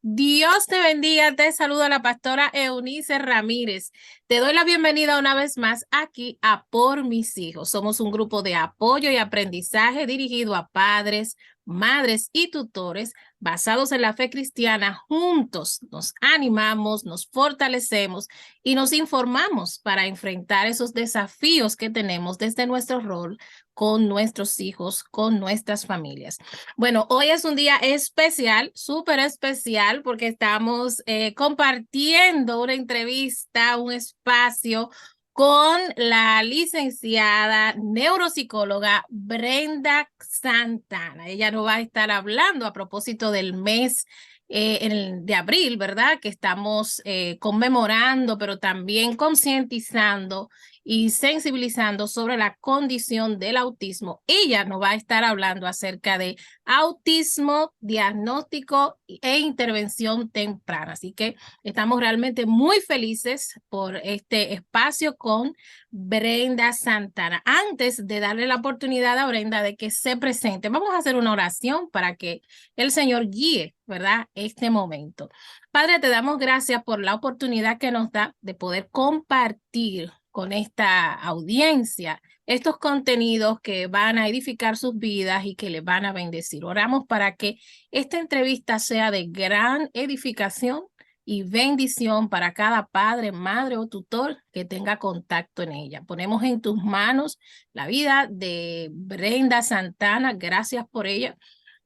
Dios te bendiga, te saluda la pastora Eunice Ramírez. Te doy la bienvenida una vez más aquí a Por Mis Hijos. Somos un grupo de apoyo y aprendizaje dirigido a padres, madres y tutores basados en la fe cristiana. Juntos nos animamos, nos fortalecemos y nos informamos para enfrentar esos desafíos que tenemos desde nuestro rol con nuestros hijos, con nuestras familias. Bueno, hoy es un día especial, súper especial, porque estamos compartiendo una entrevista, un espacio con la licenciada neuropsicóloga Brenda Santana. Ella nos va a estar hablando a propósito del mes de abril, ¿verdad? Que estamos conmemorando, pero también concientizando y sensibilizando sobre la condición del autismo. Ella nos va a estar hablando acerca de autismo, diagnóstico e intervención temprana. Así que estamos realmente muy felices por este espacio con Brenda Santana. Antes de darle la oportunidad a Brenda de que se presente, vamos a hacer una oración para que el Señor guíe, ¿verdad?, este momento. Padre, te damos gracias por la oportunidad que nos da de poder compartir con esta audiencia estos contenidos que van a edificar sus vidas y que les van a bendecir. Oramos para que esta entrevista sea de gran edificación y bendición para cada padre, madre o tutor que tenga contacto en ella. Ponemos en tus manos la vida de Brenda Santana. Gracias por ella.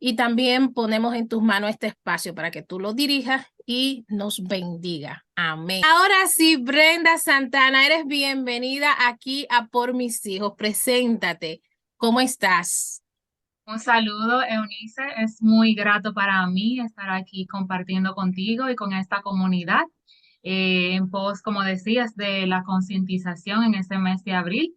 Y también ponemos en tus manos este espacio para que tú lo dirijas y nos bendiga. Amén. Ahora sí, Brenda Santana, eres bienvenida aquí a Por Mis Hijos. Preséntate. ¿Cómo estás? Un saludo, Eunice. Es muy grato para mí estar aquí compartiendo contigo y con esta comunidad en pos, como decías, de la concientización en este mes de abril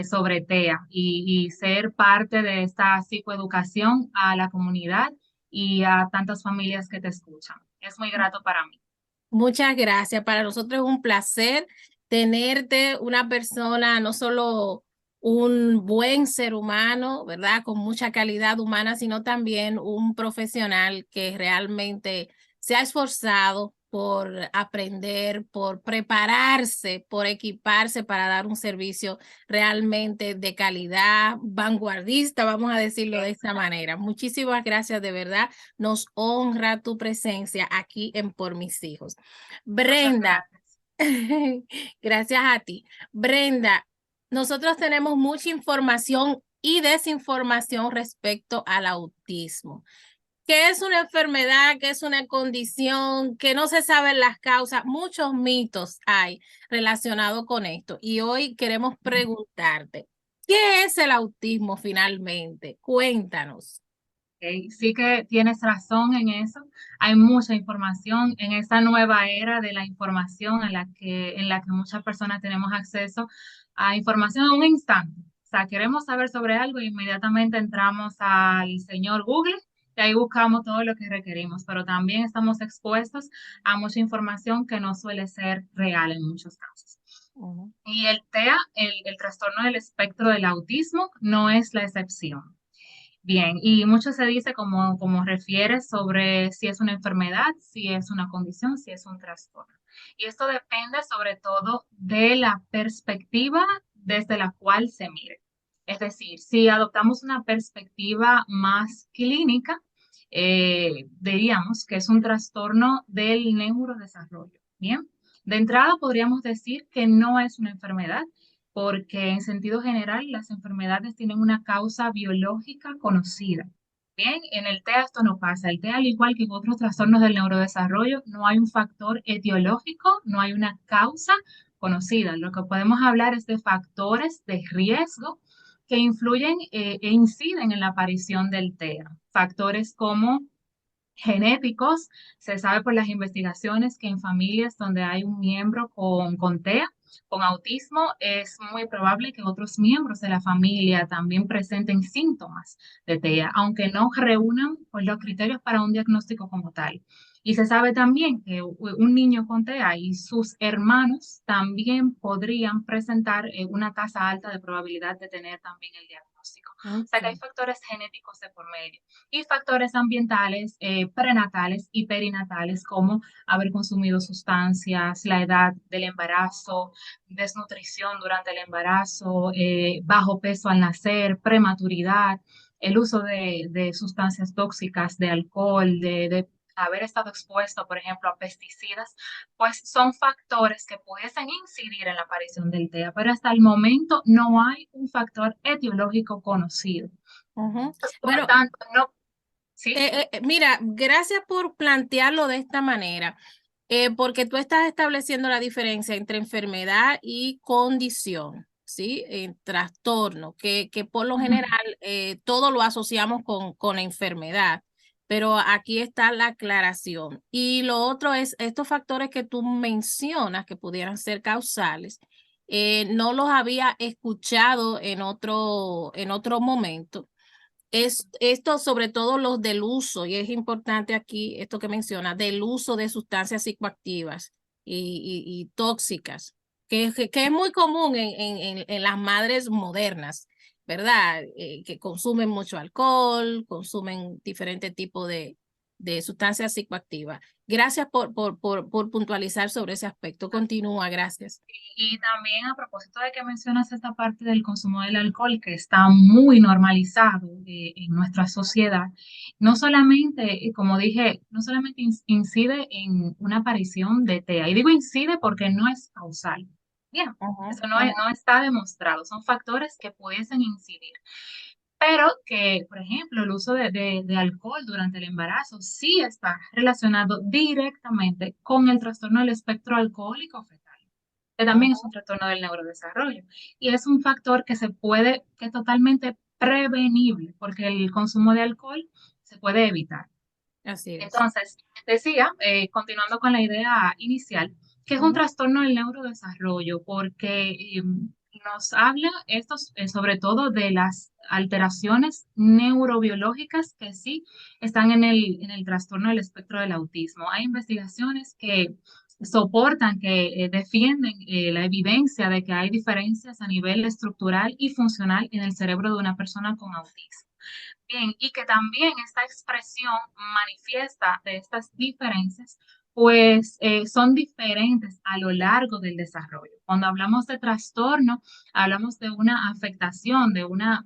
sobre TEA y ser parte de esta psicoeducación a la comunidad y a tantas familias que te escuchan. Es muy grato para mí. Muchas gracias. Para nosotros es un placer tenerte, una persona, no solo un buen ser humano, ¿verdad? Con mucha calidad humana, sino también un profesional que realmente se ha esforzado por aprender, por prepararse, por equiparse para dar un servicio realmente de calidad, vanguardista, vamos a decirlo de esta manera. Muchísimas gracias, de verdad. Nos honra tu presencia aquí en Por Mis Hijos. Muchas Brenda, gracias. gracias a ti. Brenda, nosotros tenemos mucha información y desinformación respecto al autismo. ¿Qué es una enfermedad? ¿Qué es una condición? Que no se saben las causas. Muchos mitos hay relacionados con esto. Y hoy queremos preguntarte, ¿qué es el autismo finalmente? Cuéntanos. Ok, sí que tienes razón en eso. Hay mucha información en esta nueva era de la información en la que muchas personas tenemos acceso a información en un instante. O sea, queremos saber sobre algo e inmediatamente entramos al señor Google y ahí buscamos todo lo que requerimos, pero también estamos expuestos a mucha información que no suele ser real en muchos casos. Ujú. Y el TEA, el trastorno del espectro del autismo, no es la excepción. Bien, y mucho se dice como refiere sobre si es una enfermedad, si es una condición, si es un trastorno. Y esto depende sobre todo de la perspectiva desde la cual se mire. Es decir, si adoptamos una perspectiva más clínica, diríamos que es un trastorno del neurodesarrollo. Bien, de entrada podríamos decir que no es una enfermedad porque en sentido general las enfermedades tienen una causa biológica conocida. Bien, en el TEA esto no pasa. El TEA, al igual que en otros trastornos del neurodesarrollo, no hay un factor etiológico, no hay una causa conocida. Lo que podemos hablar es de factores de riesgo que influyen e inciden en la aparición del TEA. Factores como genéticos, se sabe por las investigaciones que en familias donde hay un miembro con TEA, con autismo, es muy probable que otros miembros de la familia también presenten síntomas de TEA, aunque no reúnan pues, los criterios para un diagnóstico como tal. Y se sabe también que un niño con TEA y sus hermanos también podrían presentar una tasa alta de probabilidad de tener también el diagnóstico. O sea que hay factores genéticos de por medio y factores ambientales, prenatales y perinatales, como haber consumido sustancias, la edad del embarazo, desnutrición durante el embarazo, bajo peso al nacer, prematuridad, el uso de sustancias tóxicas, de alcohol, de haber estado expuesto, por ejemplo, a pesticidas, pues son factores que pudiesen incidir en la aparición del TEA, pero hasta el momento no hay un factor etiológico conocido. Pues, por Bueno, tanto, no, ¿sí? mira, gracias por plantearlo de esta manera, porque tú estás estableciendo la diferencia entre enfermedad y condición, ¿sí? Trastorno, que por lo Ujú. general todo lo asociamos con la enfermedad, pero aquí está la aclaración. Y lo otro es estos factores que tú mencionas que pudieran ser causales. No los había escuchado en otro momento. Esto sobre todo los del uso, y es importante aquí esto que menciona, del uso de sustancias psicoactivas y tóxicas, que es muy común en las madres modernas, ¿verdad? Que consumen mucho alcohol, consumen diferentes tipos de sustancias psicoactivas. Gracias por puntualizar sobre ese aspecto. Continúa, gracias. Y también a propósito de que mencionas esta parte del consumo del alcohol, que está muy normalizado en nuestra sociedad, no solamente, como dije, no solamente incide en una aparición de TEA, y digo incide porque no es causal. Bien, Ajá, eso ajá. no está demostrado, son factores que pudiesen incidir. Pero que, por ejemplo, el uso de alcohol durante el embarazo sí está relacionado directamente con el trastorno del espectro alcohólico fetal, que también es un trastorno del neurodesarrollo. Y es un factor que se puede, que es totalmente prevenible, porque el consumo de alcohol se puede evitar. Así es. Entonces, decía, continuando con la idea inicial, que es un Ujú, trastorno del neurodesarrollo, porque nos habla estos, sobre todo de las alteraciones neurobiológicas que sí están en el trastorno del espectro del autismo. Hay investigaciones que soportan, que defienden la evidencia de que hay diferencias a nivel estructural y funcional en el cerebro de una persona con autismo. Bien, y que también esta expresión manifiesta de estas diferencias, pues son diferentes a lo largo del desarrollo. Cuando hablamos de trastorno, hablamos de una afectación, de una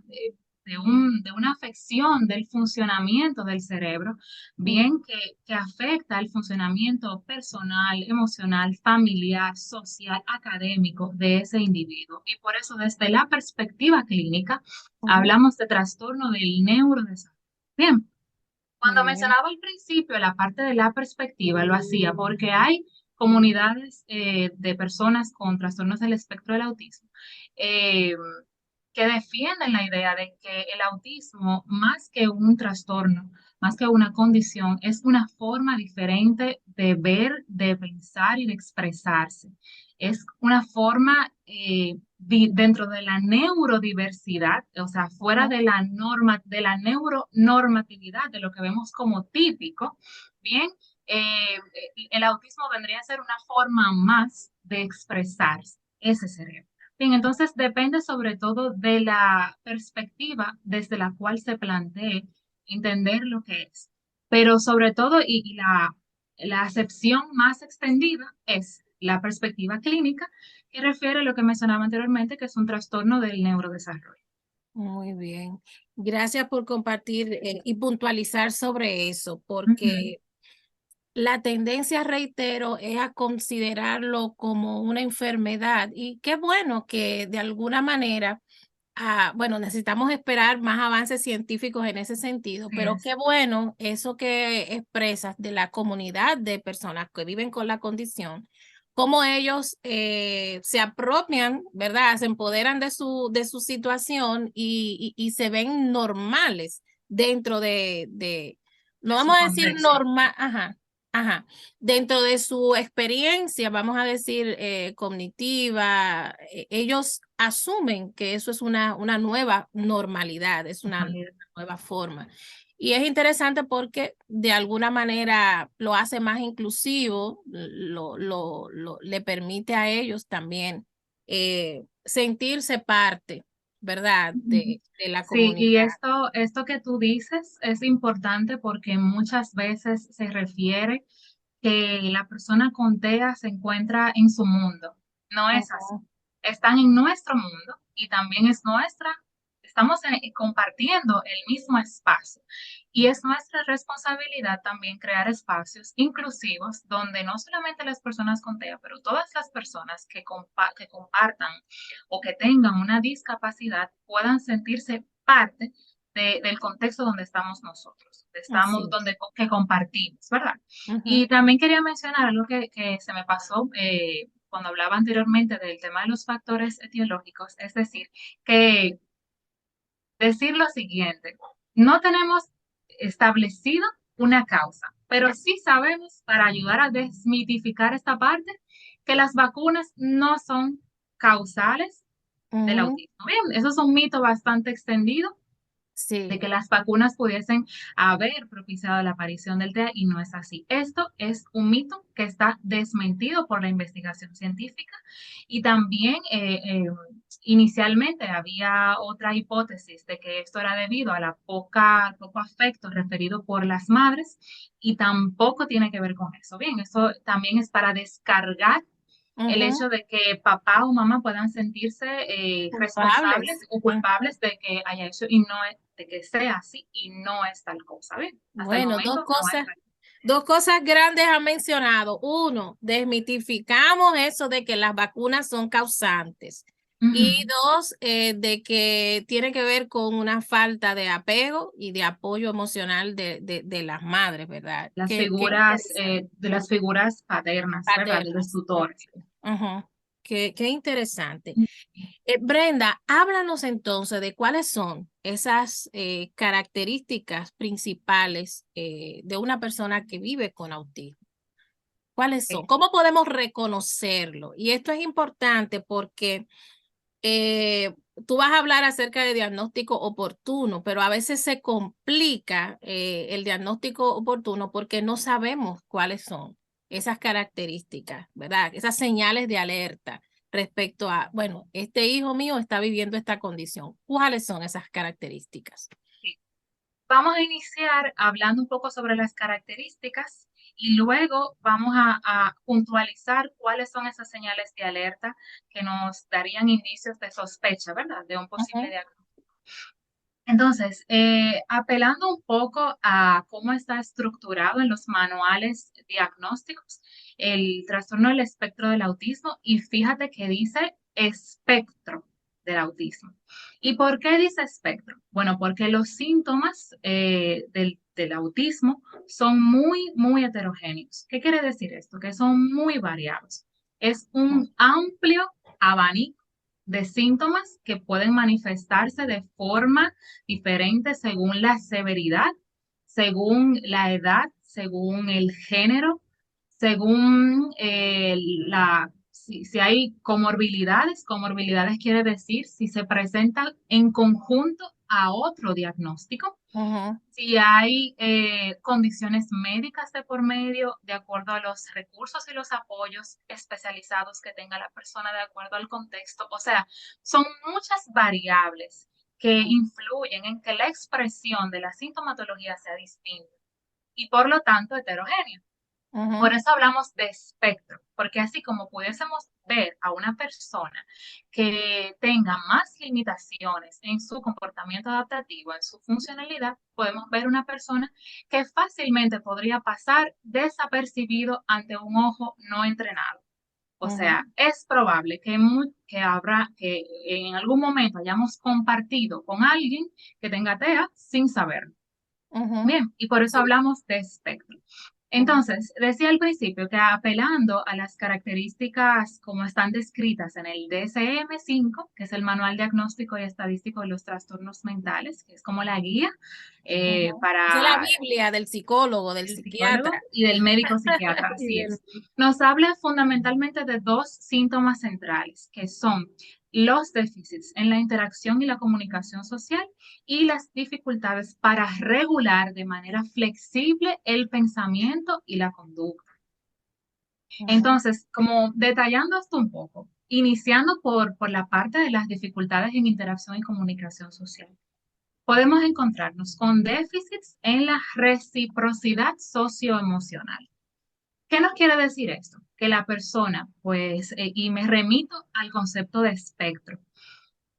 afección del funcionamiento del cerebro, ujú, bien que afecta el funcionamiento personal, emocional, familiar, social, académico de ese individuo. Y por eso, desde la perspectiva clínica, ujú. hablamos de trastorno del neurodesarrollo. Bien, Muy cuando bien. mencionaba al principio la parte de la perspectiva, lo hacía porque hay comunidades de personas con trastornos del espectro del autismo eh, que defienden la idea de que el autismo, más que un trastorno, más que una condición, es una forma diferente de ver, de pensar y de expresarse. Es una forma dentro de la neurodiversidad, o sea, fuera Ujú, de la norma, de la neuronormatividad, de lo que vemos como típico, bien, eh, el autismo vendría a ser una forma más de expresarse ese cerebro. Bien, entonces depende sobre todo de la perspectiva desde la cual se plantee entender lo que es. Pero sobre todo, la acepción más extendida es la perspectiva clínica, que refiere a lo que mencionaba anteriormente, que es un trastorno del neurodesarrollo. muy bien. Gracias por compartir y puntualizar sobre eso, Ujú. porque la tendencia, reitero, es a considerarlo como una enfermedad y qué bueno que de alguna manera, bueno, necesitamos esperar más avances científicos en ese sentido, Así pero es. qué bueno eso que expresas de la comunidad de personas que viven con la condición, cómo ellos se apropian, ¿verdad? Se empoderan de su situación y se ven normales dentro no De su vamos a decir contexto. normal, ajá, ajá, dentro de su experiencia, vamos a decir cognitiva, ellos asumen que eso es una nueva normalidad, es una nueva forma. Y es interesante porque de alguna manera lo hace más inclusivo, le permite a ellos también sentirse parte. ¿verdad? Ujú. De la Sí, y comunidad. esto que tú dices es importante porque muchas veces se refiere que la persona con TEA se encuentra en su mundo. No es así. Ujú. Están en nuestro mundo y también es estamos compartiendo el mismo espacio. Y es nuestra responsabilidad también crear espacios inclusivos donde no solamente las personas con TEA, pero todas las personas que compartan o que tengan una discapacidad puedan sentirse parte del contexto donde estamos nosotros, Así estamos es. que compartimos, ¿verdad? Ujú. Y también quería mencionar algo que se me pasó cuando hablaba anteriormente del tema de los factores etiológicos, es decir, que decir lo siguiente, no tenemos establecido una causa, pero sí sabemos, para ayudar a desmitificar esta parte, que las vacunas no son causales del Ujú. autismo. Bien, eso es un mito bastante extendido de Sí. que las vacunas pudiesen haber propiciado la aparición del TEA y no es así. Esto es un mito que está desmentido por la investigación científica y también inicialmente había otra hipótesis de que esto era debido a al poco afecto referido por las madres y tampoco tiene que ver con eso. Bien, eso también es para descargar el Ujú. hecho de que papá o mamá puedan sentirse responsables Culpables. o Ujú. culpables de que haya hecho y no es, de que sea así y no es tal cosa. ¿Ven? Hasta el Bueno, momento no hay. dos cosas grandes ha mencionado. Uno, desmitificamos eso de que las vacunas son causantes. Y Ujú. dos, de que tiene que ver con una falta de apego y de apoyo emocional de las madres, ¿verdad? Las Qué figuras, interesante. de las figuras paternas, ¿verdad? De los Paternas. tutores. Ujú. Qué interesante. Brenda, háblanos entonces de cuáles son esas características principales de una persona que vive con autismo. ¿Cuáles son? ¿Cómo podemos reconocerlo? Y esto es importante porque eh, tú vas a hablar acerca de diagnóstico oportuno, pero a veces se complica el diagnóstico oportuno porque no sabemos cuáles son esas características, ¿verdad? Esas señales de alerta respecto a, bueno, este hijo mío está viviendo esta condición. ¿Cuáles son esas características? Vamos a iniciar hablando un poco sobre las características y luego vamos a puntualizar cuáles son esas señales de alerta que nos darían indicios de sospecha, ¿verdad? De un posible Ujú. diagnóstico. Entonces, apelando un poco a cómo está estructurado en los manuales diagnósticos el trastorno del espectro del autismo, y fíjate que dice espectro del autismo. ¿Y por qué dice espectro? Bueno, porque los síntomas del autismo son muy, muy heterogéneos. ¿Qué quiere decir esto? Que son muy variados. Es un amplio abanico de síntomas que pueden manifestarse de forma diferente según la severidad, según la edad, según el género, según si hay comorbilidades. Comorbilidades quiere decir si se presentan en conjunto a otro diagnóstico, Ujú. si hay condiciones médicas de por medio, de acuerdo a los recursos y los apoyos especializados que tenga la persona, de acuerdo al contexto. O sea, son muchas variables que influyen en que la expresión de la sintomatología sea distinta y por lo tanto heterogénea. Por Ujú. eso hablamos de espectro, porque así como pudiésemos ver a una persona que tenga más limitaciones en su comportamiento adaptativo, en su funcionalidad, podemos ver una persona que fácilmente podría pasar desapercibido ante un ojo no entrenado. O Ujú. sea, es probable que en algún momento hayamos compartido con alguien que tenga TEA sin saberlo. Ujú. Bien, y por eso Sí. hablamos de espectro. Ujú. Entonces, decía al principio que apelando a las características como están descritas en el DSM-5, que es el Manual Diagnóstico y Estadístico de los Trastornos Mentales, que es como la guía Ujú. Esa es la para Biblia del psicólogo, del el psicólogo psiquiatra. y del médico psiquiatra, Y así del- es. Nos habla fundamentalmente de dos síntomas centrales, que son los déficits en la interacción y la comunicación social y las dificultades para regular de manera flexible el pensamiento y la conducta. Ujú. Entonces, como detallando esto un poco, iniciando por la parte de las dificultades en interacción y comunicación social. Podemos encontrarnos con déficits en la reciprocidad socioemocional. ¿Qué nos quiere decir esto? Que la persona, pues, y me remito al concepto de espectro.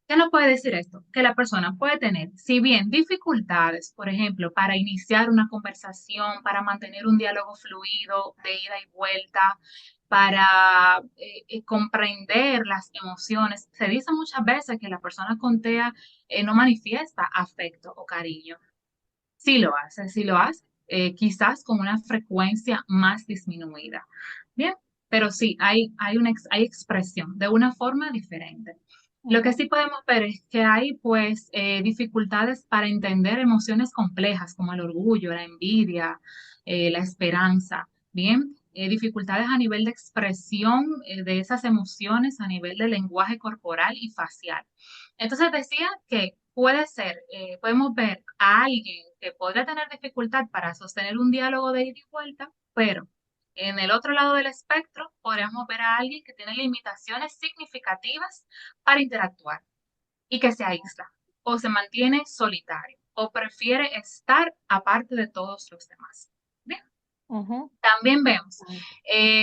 ¿Qué nos puede decir esto? Que la persona puede tener, si bien dificultades, por ejemplo, para iniciar una conversación, para mantener un diálogo fluido de ida y vuelta, para comprender las emociones. Se dice muchas veces que la persona con TEA no manifiesta afecto o cariño. Sí lo hace, quizás con una frecuencia más disminuida. Bien, pero sí, hay expresión de una forma diferente. Lo que Ujú, sí podemos ver es que hay pues dificultades para entender emociones complejas como el orgullo, la envidia, la esperanza. Bien, dificultades a nivel de expresión de esas emociones a nivel de lenguaje corporal y facial. Entonces decía que puede ser, podemos ver a alguien que podría tener dificultad para sostener un diálogo de ida y vuelta, pero en el otro lado del espectro podríamos ver a alguien que tiene limitaciones significativas para interactuar y que se aísla o se mantiene solitario o prefiere estar aparte de todos los demás. Bien. ujú, También vemos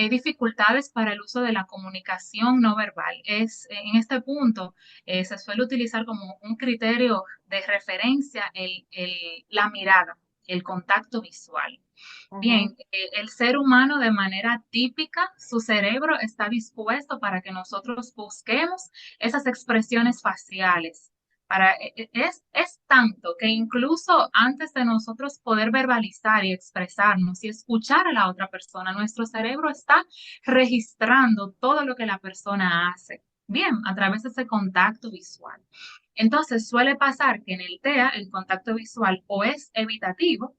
dificultades para el uso de la comunicación no verbal. En este punto se suele utilizar como un criterio de referencia la mirada, el contacto visual. ujú, Bien, el ser humano de manera típica, su cerebro está dispuesto para que nosotros busquemos esas expresiones faciales. Es tanto que incluso antes de nosotros poder verbalizar y expresarnos y escuchar a la otra persona, nuestro cerebro está registrando todo lo que la persona hace. Bien, a través de ese contacto visual. Entonces suele pasar que en el TEA el contacto visual o es evitativo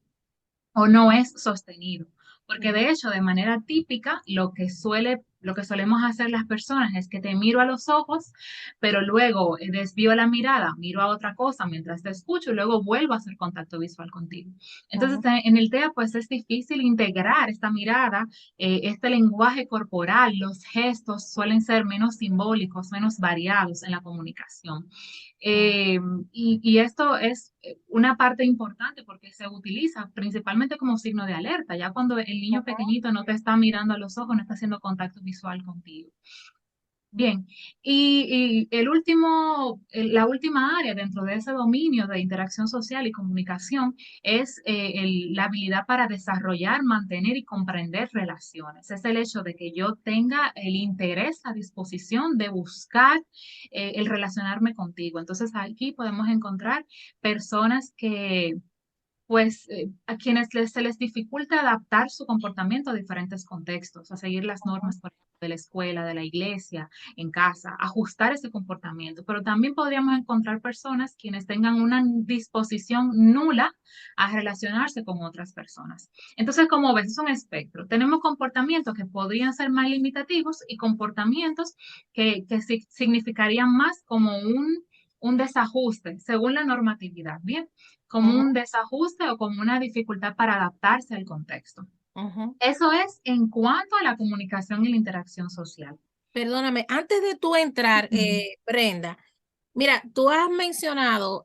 o no es sostenido. Porque ujú, de hecho, de manera típica, lo que solemos hacer las personas es que te miro a los ojos, pero luego desvío la mirada, miro a otra cosa mientras te escucho y luego vuelvo a hacer contacto visual contigo. Entonces, ujú, en el TEA, pues es difícil integrar esta mirada, este lenguaje corporal, los gestos suelen ser menos simbólicos, menos variados en la comunicación. ujú, Eh, y esto es una parte importante porque se utiliza principalmente como signo de alerta, ya cuando el niño pequeñito no te está mirando a los ojos, no está haciendo contacto visual contigo. Bien, la última área dentro de ese dominio de interacción social y comunicación es la habilidad para desarrollar, mantener y comprender relaciones. Es el hecho de que yo tenga el interés, la disposición de buscar el relacionarme contigo. Entonces aquí podemos encontrar personas que pues a quienes se les dificulta adaptar su comportamiento a diferentes contextos, a seguir las normas, por ejemplo, de la escuela, de la iglesia, en casa, ajustar ese comportamiento. Pero también podríamos encontrar personas quienes tengan una disposición nula a relacionarse con otras personas. Entonces, como ves, es un espectro. Tenemos comportamientos que podrían ser más limitativos y comportamientos que significarían más como un desajuste según la normatividad. Bien, como ujú, un desajuste o como una dificultad para adaptarse al contexto. ujú. Eso es en cuanto a la comunicación y la interacción social. Perdóname, antes de tú entrar, Ujú. Brenda, mira, tú has mencionado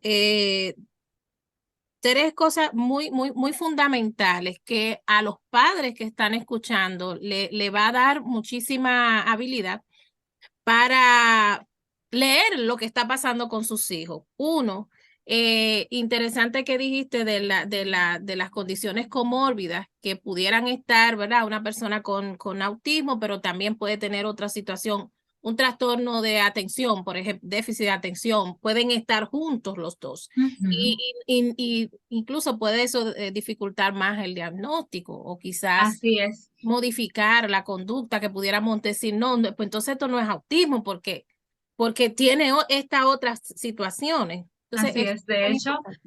tres cosas muy fundamentales que a los padres que están escuchando le va a dar muchísima habilidad para leer lo que está pasando con sus hijos. Uno, interesante que dijiste de las condiciones comórbidas que pudieran estar, ¿verdad? Una persona con autismo, pero también puede tener otra situación, un trastorno de atención, por ejemplo, déficit de atención, pueden estar juntos los dos. Ujú. Y incluso puede eso dificultar más el diagnóstico o quizás Así es, modificar la conducta que pudiéramos decir, no, pues entonces esto no es autismo porque tiene estas otras situaciones. Entonces, así es es. muy importante.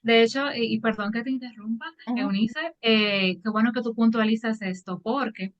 De hecho, y perdón que te interrumpa, Ujú, Eunice, qué bueno que tú puntualizas esto, porque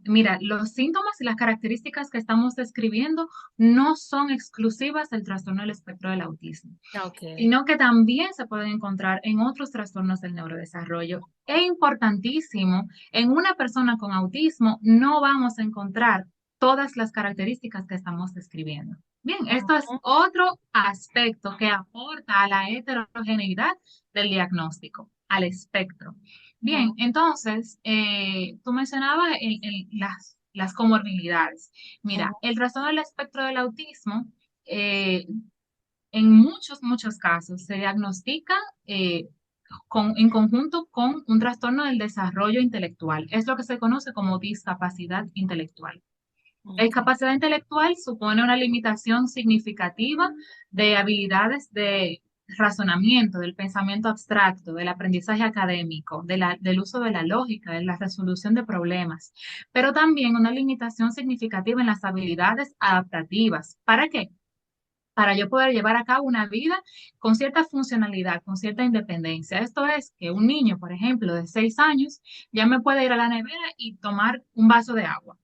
mira, los síntomas y las características que estamos describiendo no son exclusivas del trastorno del espectro del autismo, ok. sino que también se pueden encontrar en otros trastornos del neurodesarrollo. Es importantísimo, en una persona con autismo no vamos a encontrar todas las características que estamos describiendo. Bien, esto es otro aspecto que aporta a la heterogeneidad del diagnóstico, al espectro. Bien, entonces, tú mencionabas las comorbilidades. Mira, el trastorno del espectro del autismo, eh, en muchos casos, se diagnostica en conjunto con un trastorno del desarrollo intelectual. Es lo que se conoce como discapacidad intelectual. La Okay. discapacidad intelectual supone una limitación significativa de habilidades de razonamiento, del pensamiento abstracto, del aprendizaje académico, del uso de la lógica, de la resolución de problemas, pero también una limitación significativa en las habilidades adaptativas. ¿Para qué? Para yo poder llevar a cabo una vida con cierta funcionalidad, con cierta independencia. Esto es que un niño, por ejemplo, de 6 años, ya me puede ir a la nevera y tomar un vaso de agua.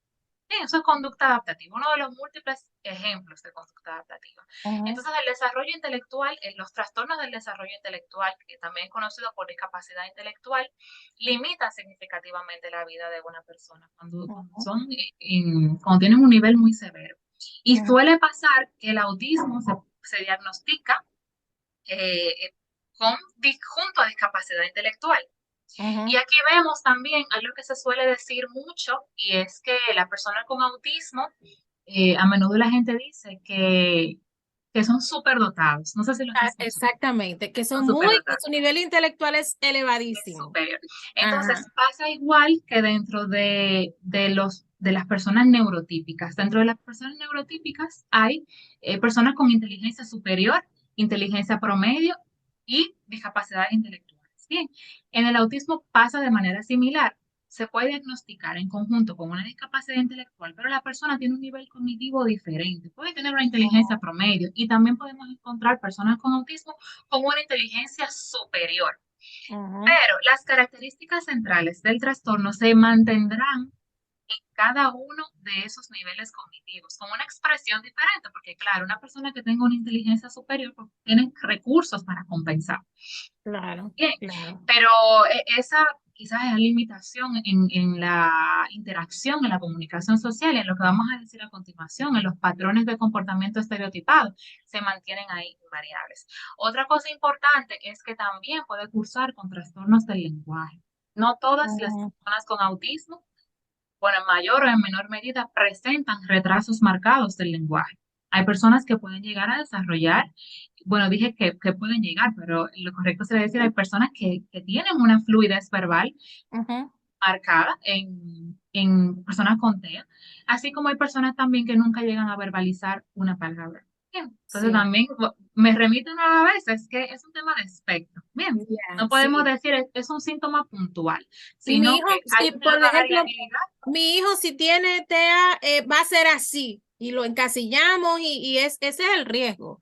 Eso es conducta adaptativa, uno de los múltiples ejemplos de conducta adaptativa. Entonces, el desarrollo intelectual, los trastornos del desarrollo intelectual, que también es conocido por discapacidad intelectual, limita significativamente la vida de una persona cuando tienen un nivel muy severo. Y suele pasar que el autismo se diagnostica junto a discapacidad intelectual. Y aquí vemos también algo que se suele decir mucho, y es que la persona con autismo, a menudo la gente dice que son superdotados. No sé si lo has escuchado. Exactamente, que Son son que superdotados. su nivel intelectual es Es elevadísimo. superior. Ajá. Entonces pasa igual que dentro de las personas neurotípicas. Dentro de las personas neurotípicas hay personas con inteligencia superior, inteligencia promedio y discapacidades intelectuales. Bien, en el autismo pasa de manera similar. Se puede diagnosticar en conjunto con una discapacidad intelectual, pero la persona tiene un nivel cognitivo diferente. Puede tener una inteligencia promedio y también podemos encontrar personas con autismo con una inteligencia superior. Ujú. Pero las características centrales del trastorno se mantendrán en cada uno de esos niveles cognitivos, con una expresión diferente, porque claro, una persona que tenga una inteligencia superior pues, tiene recursos para compensar. Claro, Bien, claro. pero esa quizás es la limitación en la interacción, en la comunicación social, en lo que vamos a decir a continuación, en los patrones de comportamiento estereotipado, se mantienen ahí invariables. Otra cosa importante es que también puede cursar con trastornos del lenguaje. No todas las Ujú. personas con autismo, bueno, en mayor o en menor medida, presentan retrasos marcados del lenguaje. Hay personas que pueden llegar a desarrollar, bueno, dije que pueden llegar, pero lo correcto sería decir, hay personas que tienen una fluidez verbal Ujú. marcada en personas con TEA, así como hay personas también que nunca llegan a verbalizar una palabra. Bien, entonces Sí, también me remito una vez, es que es un tema de espectro. Bien, ya, no podemos sí. decir es un síntoma puntual, Y mi sino hijo, que hay sí, por una ejemplo, variabilidad. mi hijo si tiene TEA, va a ser así y lo encasillamos ese es el riesgo,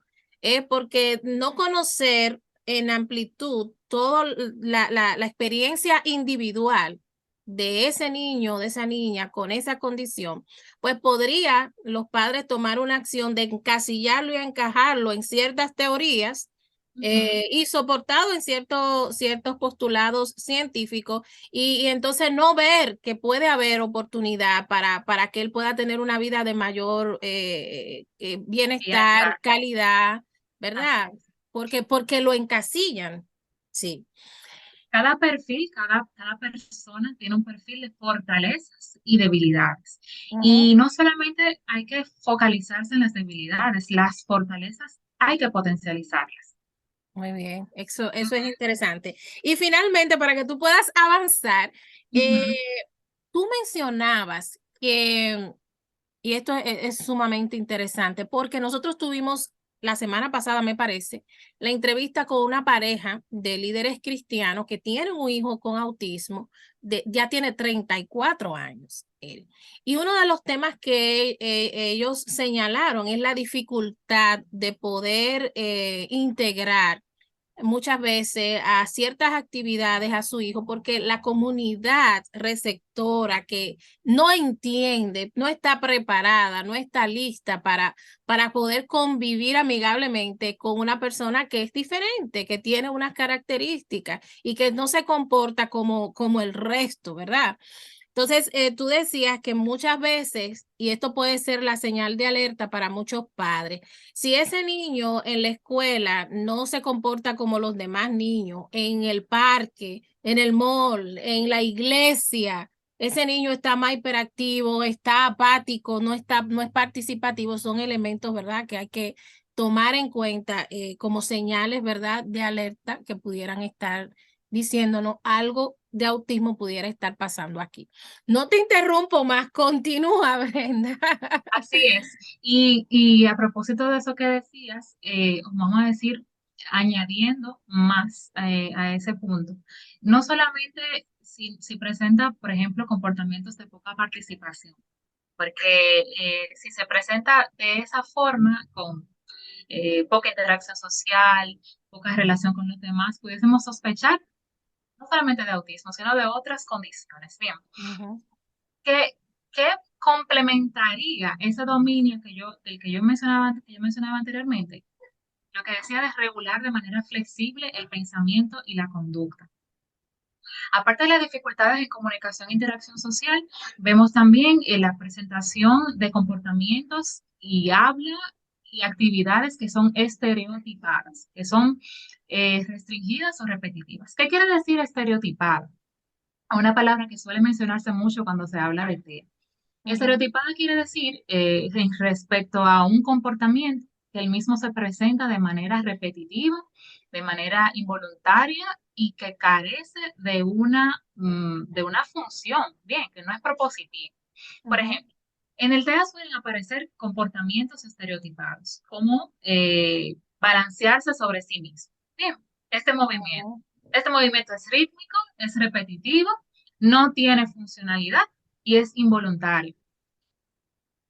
porque no conocer en amplitud toda la experiencia individual de ese niño, de esa niña con esa condición, pues podría los padres tomar una acción de encasillarlo y encajarlo en ciertas teorías Ujú. y soportado en ciertos postulados científicos y entonces no ver que puede haber oportunidad para que él pueda tener una vida de mayor bienestar, Bienestar, calidad, así ¿verdad? es. Porque lo encasillan. Sí. Cada perfil, cada persona tiene un perfil de fortalezas y debilidades. Ujú. Y no solamente hay que focalizarse en las debilidades, las fortalezas hay que potencializarlas. Muy bien, eso es interesante. Y finalmente, para que tú puedas avanzar, eh, Ujú. tú mencionabas que y esto es sumamente interesante porque nosotros tuvimos la semana pasada, me parece, la entrevista con una pareja de líderes cristianos que tienen un hijo con autismo, ya tiene 34 años él. Y uno de los temas que ellos señalaron es la dificultad de poder integrar muchas veces a ciertas actividades a su hijo porque la comunidad receptora que no entiende, no está preparada, no está lista para poder convivir amigablemente con una persona que es diferente, que tiene unas características y que no se comporta como el resto, ¿verdad? Entonces, tú decías que muchas veces, y esto puede ser la señal de alerta para muchos padres, si ese niño en la escuela no se comporta como los demás niños, en el parque, en el mall, en la iglesia, ese niño está más hiperactivo, está apático, no es participativo, son elementos, ¿verdad?, que hay que tomar en cuenta como señales, ¿verdad?, de alerta que pudieran estar diciéndonos algo de autismo pudiera estar pasando aquí. No te interrumpo más, continúa, Brenda. Así es. Y a propósito de eso que decías, vamos a decir, añadiendo más a ese punto, no solamente si presenta, por ejemplo, comportamientos de poca participación, porque si se presenta de esa forma, con poca interacción social, poca relación con los demás, pudiésemos sospechar no solamente de autismo, sino de otras condiciones. Bien, Ujú, ¿qué, qué complementaría ese dominio del que yo mencionaba anteriormente? Lo que decía de regular de manera flexible el pensamiento y la conducta. Aparte de las dificultades en comunicación e interacción social, vemos también la presentación de comportamientos y habla y actividades que son estereotipadas, que son restringidas o repetitivas. ¿Qué quiere decir estereotipada? Una palabra que suele mencionarse mucho cuando se habla de TEA. ujú, Estereotipada quiere decir en respecto a un comportamiento que el mismo se presenta de manera repetitiva, de manera involuntaria y que carece de una función, bien, que no es propositiva. Por ujú, ejemplo, en el TEA suelen aparecer comportamientos estereotipados, como balancearse sobre sí mismo. Bien, este movimiento. ujú. Este movimiento es rítmico, es repetitivo, no tiene funcionalidad y es involuntario.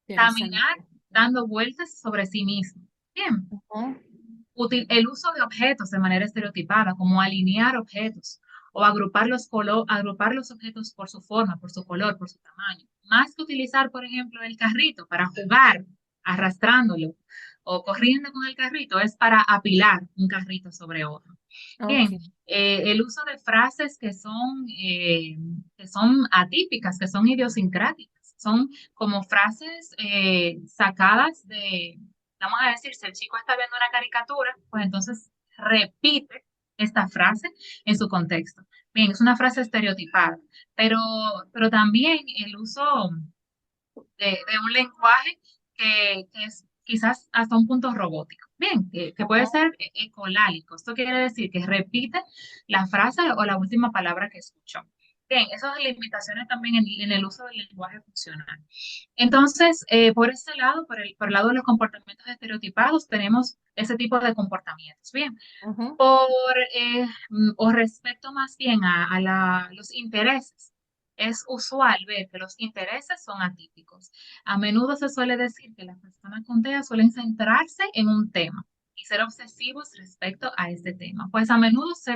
Caminar Interesante. dando vueltas sobre sí mismo. Bien, Ujú, el uso de objetos de manera estereotipada, como alinear objetos o agrupar los objetos por su forma, por su color, por su tamaño. Más que utilizar, por ejemplo, el carrito para jugar arrastrándolo o corriendo con el carrito, es para apilar un carrito sobre otro. ok. Bien, el uso de frases que son atípicas, que son idiosincráticas, son como frases sacadas vamos a decir, si el chico está viendo una caricatura, pues entonces repite esta frase en su contexto. Bien, es una frase estereotipada, pero, pero también el uso de un lenguaje que es quizás hasta un punto robótico. Bien, que puede Ujú, ser ecolálico. Esto quiere decir que repite la frase o la última palabra que escuchó. Bien, esas limitaciones también en el uso del lenguaje funcional. Entonces, por ese lado, por el lado de los comportamientos estereotipados, tenemos ese tipo de comportamientos. Bien, ujú, o respecto más bien los intereses. Es usual ver que los intereses son atípicos. A menudo se suele decir que las personas con TEA suelen centrarse en un tema y ser obsesivos respecto a este tema. Pues a menudo se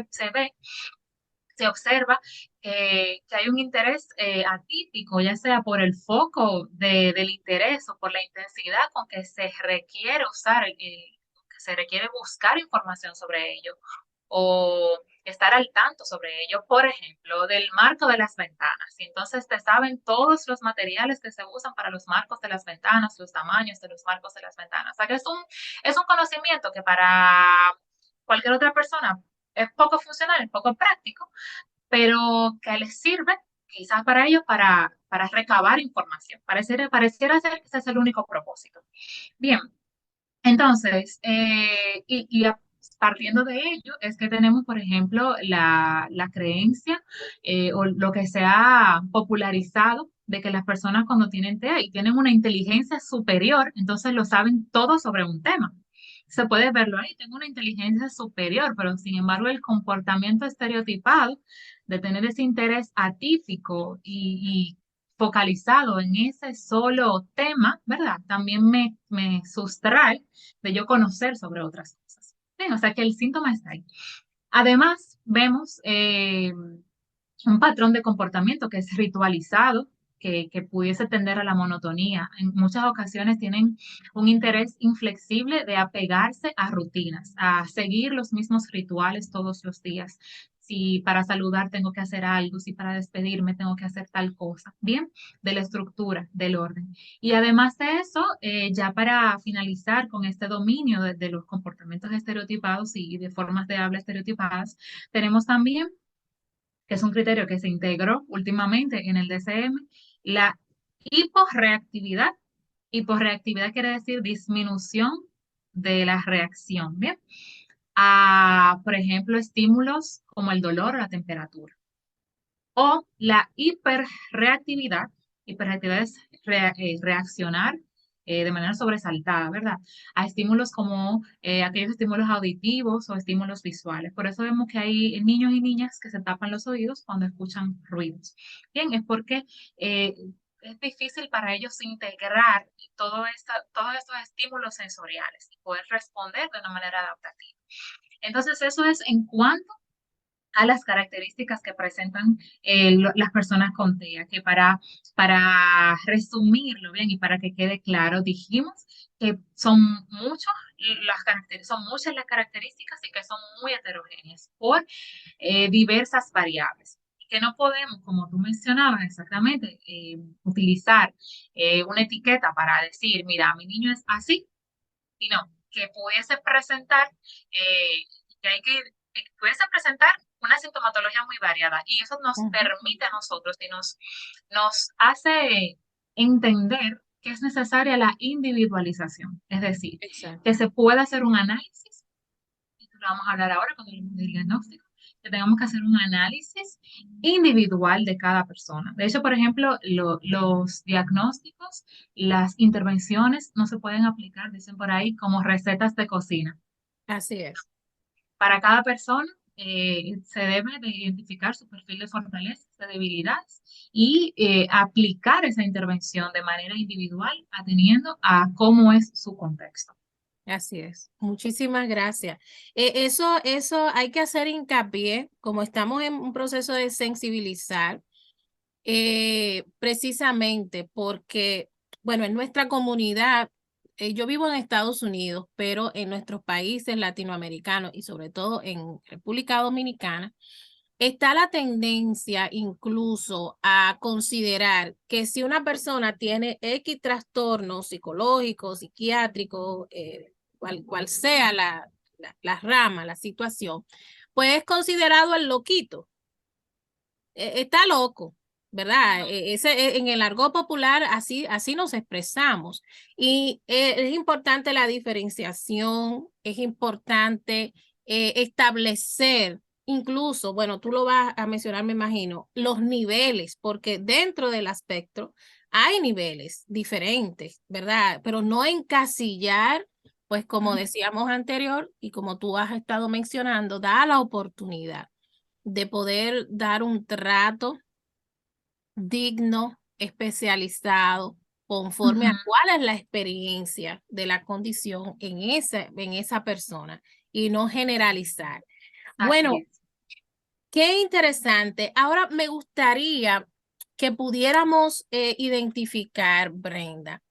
observa que hay un interés atípico, ya sea por el foco del interés o por la intensidad con que se requiere que se requiere buscar información sobre ello o estar al tanto sobre ello, por ejemplo, del marco de las ventanas. Y entonces te saben todos los materiales que se usan para los marcos de las ventanas, los tamaños de los marcos de las ventanas. O sea que es un conocimiento que para cualquier otra persona es poco funcional, es poco práctico, pero que les sirve quizás para ellos para recabar información. Pareciera ser que ese es el único propósito. Bien, entonces, partiendo de ello, es que tenemos, por ejemplo, la creencia o lo que se ha popularizado de que las personas cuando tienen TEA y tienen una inteligencia superior, entonces lo saben todo sobre un tema. Se puede verlo ahí, tengo una inteligencia superior, pero sin embargo el comportamiento estereotipado de tener ese interés atípico y focalizado en ese solo tema, ¿verdad? También me sustrae de yo conocer sobre otras cosas. Bien, o sea que el síntoma está ahí. Además, vemos un patrón de comportamiento que es ritualizado, que pudiese tender a la monotonía. En muchas ocasiones tienen un interés inflexible de apegarse a rutinas, a seguir los mismos rituales todos los días, si para saludar tengo que hacer algo, si para despedirme tengo que hacer tal cosa, bien, de la estructura, del orden. Y además de eso, ya para finalizar con este dominio de los comportamientos estereotipados y de formas de habla estereotipadas, tenemos también, que es un criterio que se integró últimamente en el DCM, la hiporreactividad. Hiporreactividad quiere decir disminución de la reacción, ¿bien? A, por ejemplo, estímulos como el dolor o la temperatura. O la hiperreactividad. Hiperreactividad es reaccionar de manera sobresaltada, ¿verdad? A estímulos como aquellos estímulos auditivos o estímulos visuales. Por eso vemos que hay niños y niñas que se tapan los oídos cuando escuchan ruidos. Bien, es porque es difícil para ellos integrar todos estos estímulos sensoriales y poder responder de una manera adaptativa. Entonces, eso es en cuanto a las características que presentan las personas con TEA, que para resumirlo bien y para que quede claro, dijimos que son muchas las características y que son muy heterogéneas por diversas variables. Y que no podemos, como tú mencionabas exactamente, utilizar una etiqueta para decir, mira, mi niño es así, sino que pudiese presentar, pudiese presentar una sintomatología muy variada y eso nos Ujú. permite a nosotros y nos hace entender que es necesaria la individualización, es decir, Exacto. que se pueda hacer un análisis, y lo vamos a hablar ahora cuando hablemos del diagnóstico, que tengamos que hacer un análisis individual de cada persona. De hecho, por ejemplo, los diagnósticos, las intervenciones no se pueden aplicar, dicen por ahí, como recetas de cocina. Así es. Para cada persona se debe de identificar su perfil de fortalezas, de debilidades y aplicar esa intervención de manera individual, atendiendo a cómo es su contexto. Así es. Muchísimas gracias. Eso hay que hacer hincapié, como estamos en un proceso de sensibilizar, precisamente porque, bueno, en nuestra comunidad, yo vivo en Estados Unidos, pero en nuestros países latinoamericanos y sobre todo en República Dominicana, está la tendencia incluso a considerar que si una persona tiene X trastorno psicológico, psiquiátrico, cual sea la rama, la situación, pues es considerado el loquito. Está loco, ¿verdad? En el argot popular así nos expresamos. Y es importante la diferenciación, es importante establecer, incluso, bueno, tú lo vas a mencionar, me imagino, los niveles, porque dentro del aspecto hay niveles diferentes, ¿verdad? Pero no encasillar, pues como decíamos anterior y como tú has estado mencionando, da la oportunidad de poder dar un trato digno, especializado, conforme a Ujú. cuál es la experiencia de la condición en esa persona y no generalizar. Así Bueno, es. qué interesante. Ahora me gustaría que pudiéramos identificar, Brenda.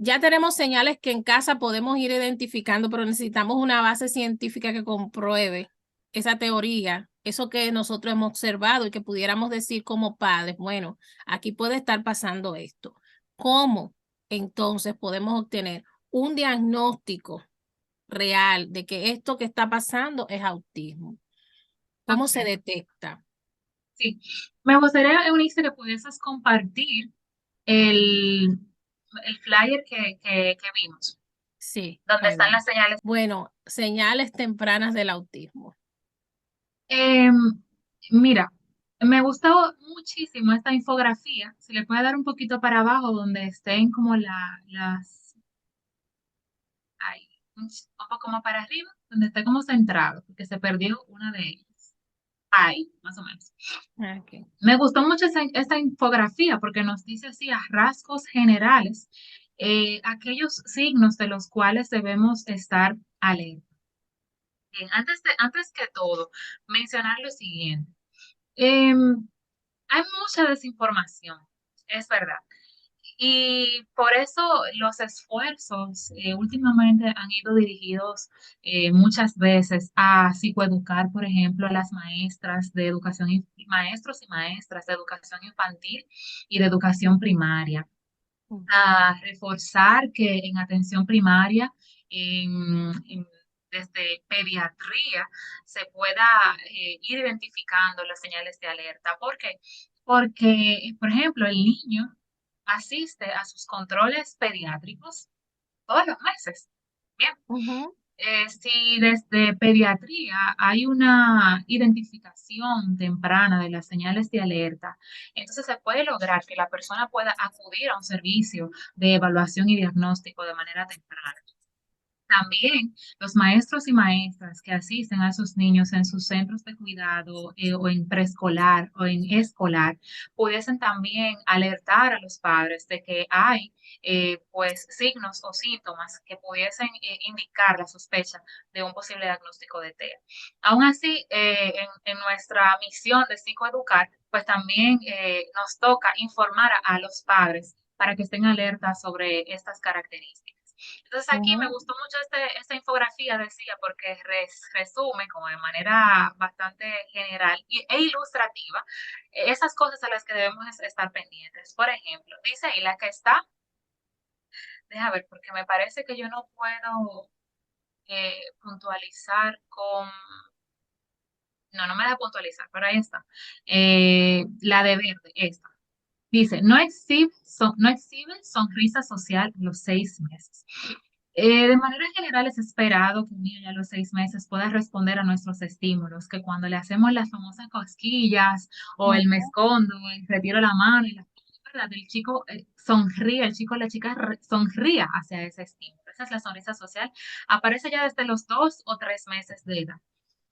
Ya tenemos señales que en casa podemos ir identificando, pero necesitamos una base científica que compruebe esa teoría, eso que nosotros hemos observado y que pudiéramos decir como padres, bueno, aquí puede estar pasando esto. ¿Cómo entonces podemos obtener un diagnóstico real de que esto que está pasando es autismo? ¿Cómo se Okay. detecta? Sí. Me gustaría, Eunice, que pudieses compartir el, el flyer que vimos, Sí, donde ahí están vamos. las señales. Bueno, señales tempranas del autismo. Em, Mira, me gustó muchísimo esta infografía. Se le puede dar un poquito para abajo donde estén como ahí, un poco más para arriba, donde esté como centrado, porque se perdió una de ellas. Ahí, más o menos. Okay. Me gustó mucho esta infografía porque nos dice así a rasgos generales aquellos signos de los cuales debemos estar alerta. Bien, antes que todo, mencionar lo siguiente. Em, Hay mucha desinformación, es verdad. Y por eso los esfuerzos últimamente han ido dirigidos muchas veces a psicoeducar, por ejemplo, a las maestras de educación, maestros y maestras de educación infantil y de educación primaria, a reforzar que en atención primaria, desde pediatría, se pueda ir identificando las señales de alerta. ¿Por qué? Porque, por ejemplo, el niño asiste a sus controles pediátricos todos los meses. Bien, Ujú. si desde pediatría hay una identificación temprana de las señales de alerta, entonces se puede lograr que la persona pueda acudir a un servicio de evaluación y diagnóstico de manera temprana. También los maestros y maestras que asisten a sus niños en sus centros de cuidado o en preescolar o en escolar pudiesen también alertar a los padres de que hay pues signos o síntomas que pudiesen indicar la sospecha de un posible diagnóstico de TEA. Aún así, en nuestra misión de psicoeducar, pues también nos toca informar a los padres para que estén alertas sobre estas características. Entonces aquí me Ujú. gustó mucho esta infografía, decía, porque resume como de manera bastante general e ilustrativa esas cosas a las que debemos estar pendientes. Por ejemplo, dice ahí la que está, deja ver, porque me parece que yo no puedo puntualizar con, no, no me da puntualizar, pero ahí está. La de verde, esta. Dice, no exhibe sonrisa social los 6 meses. De manera general es esperado que un niño ya a los 6 meses pueda responder a nuestros estímulos, que cuando le hacemos las famosas cosquillas o el me Ujú. escondo, el retiro la mano y la ¿verdad? El chico sonríe, el chico o la chica sonría hacia ese estímulo. Esa es la sonrisa social. Aparece ya desde los 2 o 3 meses de edad.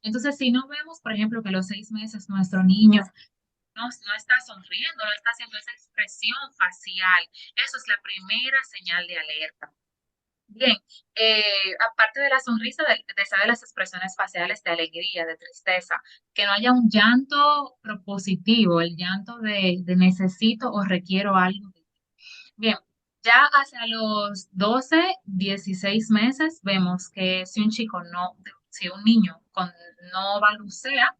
Entonces, si no vemos, por ejemplo, que a los 6 meses nuestro niño no está sonriendo, no está haciendo esa expresión facial, eso es la primera señal de alerta. Bien, aparte de la sonrisa, de saber las expresiones faciales de alegría, de tristeza, que no haya un llanto propositivo, el llanto de necesito o requiero algo. Bien, ya hacia los 12, 16 meses vemos que si un chico no, si un niño no balbucea,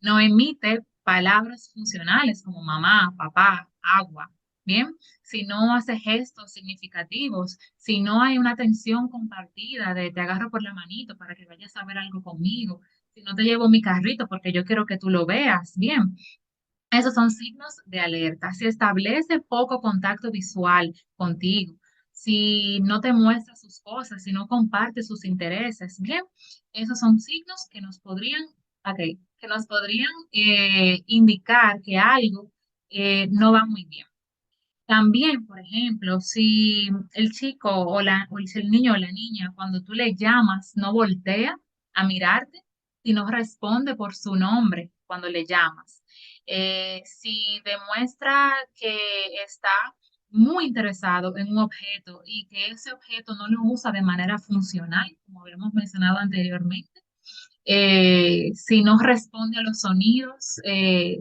no emite palabras funcionales como mamá, papá, agua. Bien, si no hace gestos significativos, si no hay una atención compartida de te agarro por la manito para que vayas a ver algo conmigo, si no te llevo mi carrito porque yo quiero que tú lo veas, bien, esos son signos de alerta. Si establece poco contacto visual contigo, si no te muestra sus cosas, si no comparte sus intereses, bien, esos son signos que nos podrían, okay, que nos podrían indicar que algo no va muy bien. También, por ejemplo, si el chico si el niño o la niña, cuando tú le llamas, no voltea a mirarte y no responde por su nombre cuando le llamas. Si demuestra que está muy interesado en un objeto y que ese objeto no lo usa de manera funcional, como habíamos mencionado anteriormente, si no responde a los sonidos,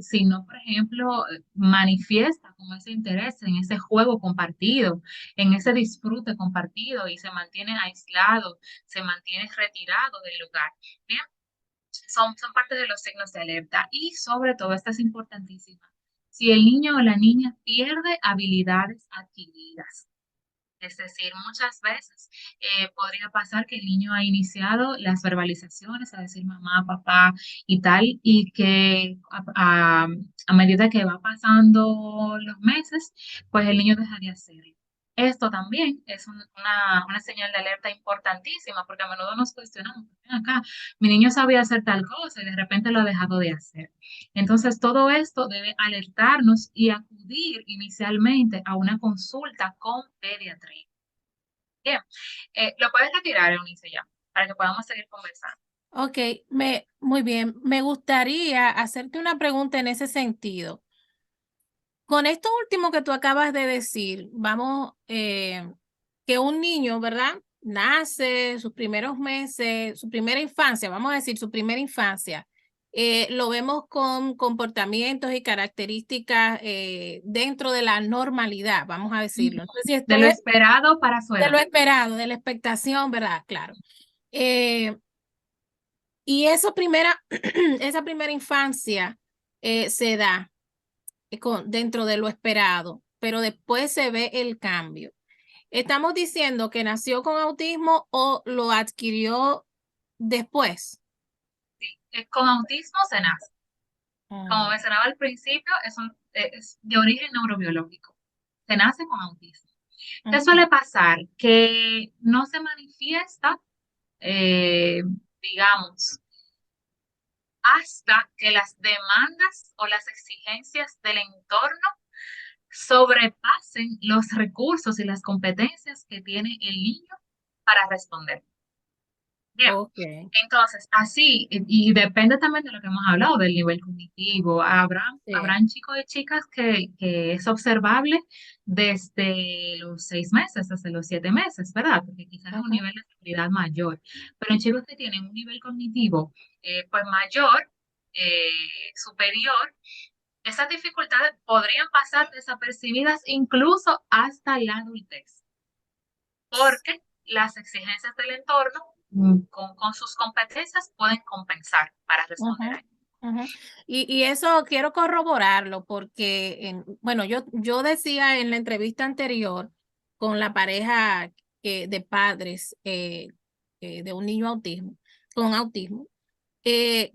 si no, por ejemplo, manifiesta como ese interés en ese juego compartido, en ese disfrute compartido y se mantiene aislado, se mantiene retirado del lugar. Bien, son parte de los signos de alerta y sobre todo, esta es importantísima, si el niño o la niña pierde habilidades adquiridas. Es decir, muchas veces podría pasar que el niño ha iniciado las verbalizaciones, a decir mamá, papá y tal, y que a medida que va pasando los meses, pues el niño deja de hacerlo. Esto también es una señal de alerta importantísima, porque a menudo nos cuestionamos, "Ven acá, mi niño sabía hacer tal cosa y de repente lo ha dejado de hacer". Entonces, todo esto debe alertarnos y acudir inicialmente a una consulta con pediatría. Bien, lo puedes retirar, Eunice, ya, para que podamos seguir conversando. Ok, muy bien. Me gustaría hacerte una pregunta en ese sentido. Con esto último que tú acabas de decir, vamos, que un niño, ¿verdad? Nace, sus primeros meses, su primera infancia, vamos a decir, su primera infancia. Lo vemos con comportamientos y características dentro de la normalidad, vamos a decirlo. No sé si De esto lo es esperado para su de edad. lo esperado, de la expectación, ¿verdad? Claro. Eh, y esa primera infancia se da dentro de lo esperado, pero después se ve el cambio. ¿Estamos diciendo que nació con autismo o lo adquirió después? Con autismo se nace. Como Mm, mencionaba al principio, es de origen neurobiológico. Se nace con autismo. ¿Qué ok. suele pasar? Que no se manifiesta, eh, digamos, hasta que las demandas o las exigencias del entorno sobrepasen los recursos y las competencias que tiene el niño para responder. Bien, Ok. entonces, así, y depende también de lo que hemos hablado, del nivel cognitivo. Sí. Habrán chicos y chicas que es observable desde los 6 meses, desde los 7 meses, ¿verdad? Porque quizás es un Ujú. nivel de habilidad mayor. Pero en chicos que tienen un nivel cognitivo pues mayor, eh, superior, esas dificultades podrían pasar desapercibidas incluso hasta la adultez porque las exigencias del entorno con sus competencias pueden compensar para responder a Ujú, ello. ujú. Y eso quiero corroborarlo porque, bueno, yo decía en la entrevista anterior con la pareja de padres de un niño con autismo, que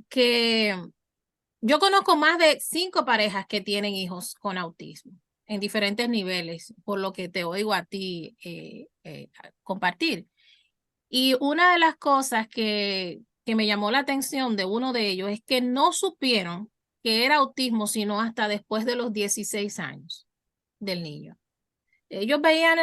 yo conozco más de 5 parejas que tienen hijos con autismo en diferentes niveles, por lo que te oigo a ti compartir. Y una de las cosas que me llamó la atención de uno de ellos es que no supieron que era autismo, sino hasta después de los 16 años del niño. Ellos veían,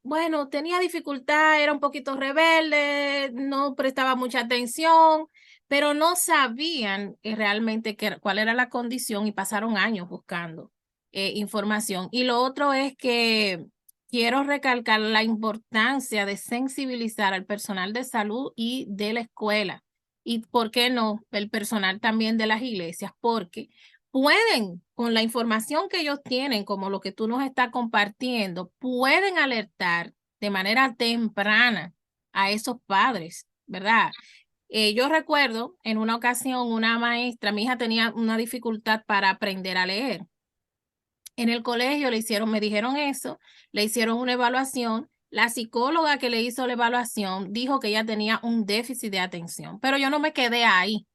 bueno, tenía dificultad, era un poquito rebelde, no prestaba mucha atención, pero no sabían realmente cuál era la condición y pasaron años buscando información. Y lo otro es que quiero recalcar la importancia de sensibilizar al personal de salud y de la escuela. Y por qué no, el personal también de las iglesias, porque pueden, con la información que ellos tienen, como lo que tú nos estás compartiendo, pueden alertar de manera temprana a esos padres, ¿verdad? Yo recuerdo en una ocasión una maestra, mi hija tenía una dificultad para aprender a leer. En el colegio le hicieron, me dijeron eso, le hicieron una evaluación. La psicóloga que le hizo la evaluación dijo que ella tenía un déficit de atención, pero yo no me quedé ahí.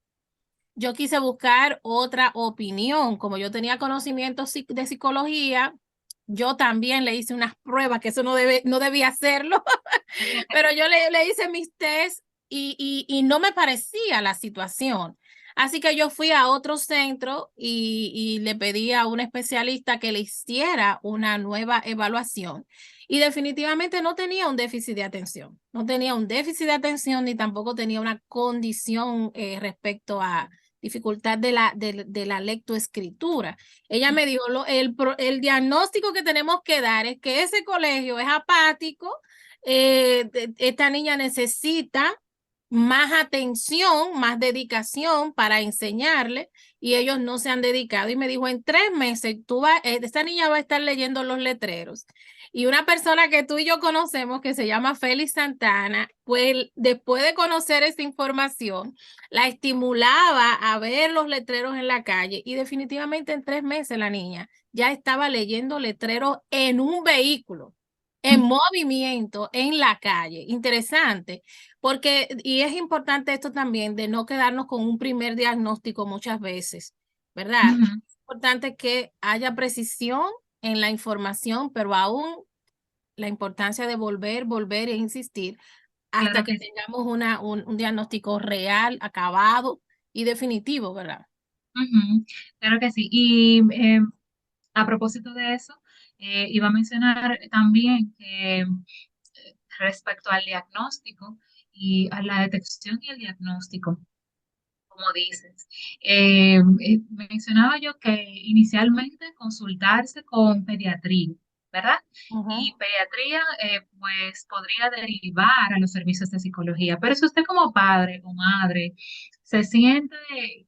Yo quise buscar otra opinión. Como yo tenía conocimientos de psicología, yo también le hice unas pruebas, que eso no debía hacerlo, pero yo le hice mis test y no me parecía la situación. Así que yo fui a otro centro y le pedí a un especialista que le hiciera una nueva evaluación. Y definitivamente no tenía un déficit de atención. No tenía un déficit de atención ni tampoco tenía una condición respecto a dificultad de la lectoescritura. Ella me dijo, el diagnóstico que tenemos que dar es que ese colegio es apático, esta niña necesita más atención, más dedicación para enseñarle y ellos no se han dedicado. Y me dijo, en 3 meses, esta niña va a estar leyendo los letreros. Y una persona que tú y yo conocemos, que se llama Félix Santana, pues después de conocer esa información, la estimulaba a ver los letreros en la calle y definitivamente en 3 meses la niña ya estaba leyendo letreros en un vehículo en movimiento en la calle. Interesante, porque, y es importante esto también de no quedarnos con un primer diagnóstico muchas veces, ¿verdad? Ujú. Es importante que haya precisión en la información, pero aún la importancia de volver e insistir hasta Claro que que sí. tengamos un diagnóstico real, acabado y definitivo, ¿verdad? Ujú. Claro que sí. Y a propósito de eso, iba a mencionar también que respecto al diagnóstico y a la detección y el diagnóstico, como dices, mencionaba yo que inicialmente consultarse con pediatría. ¿verdad? Ujú. Y pediatría, pues podría derivar a los servicios de psicología. Pero si usted como padre o madre se siente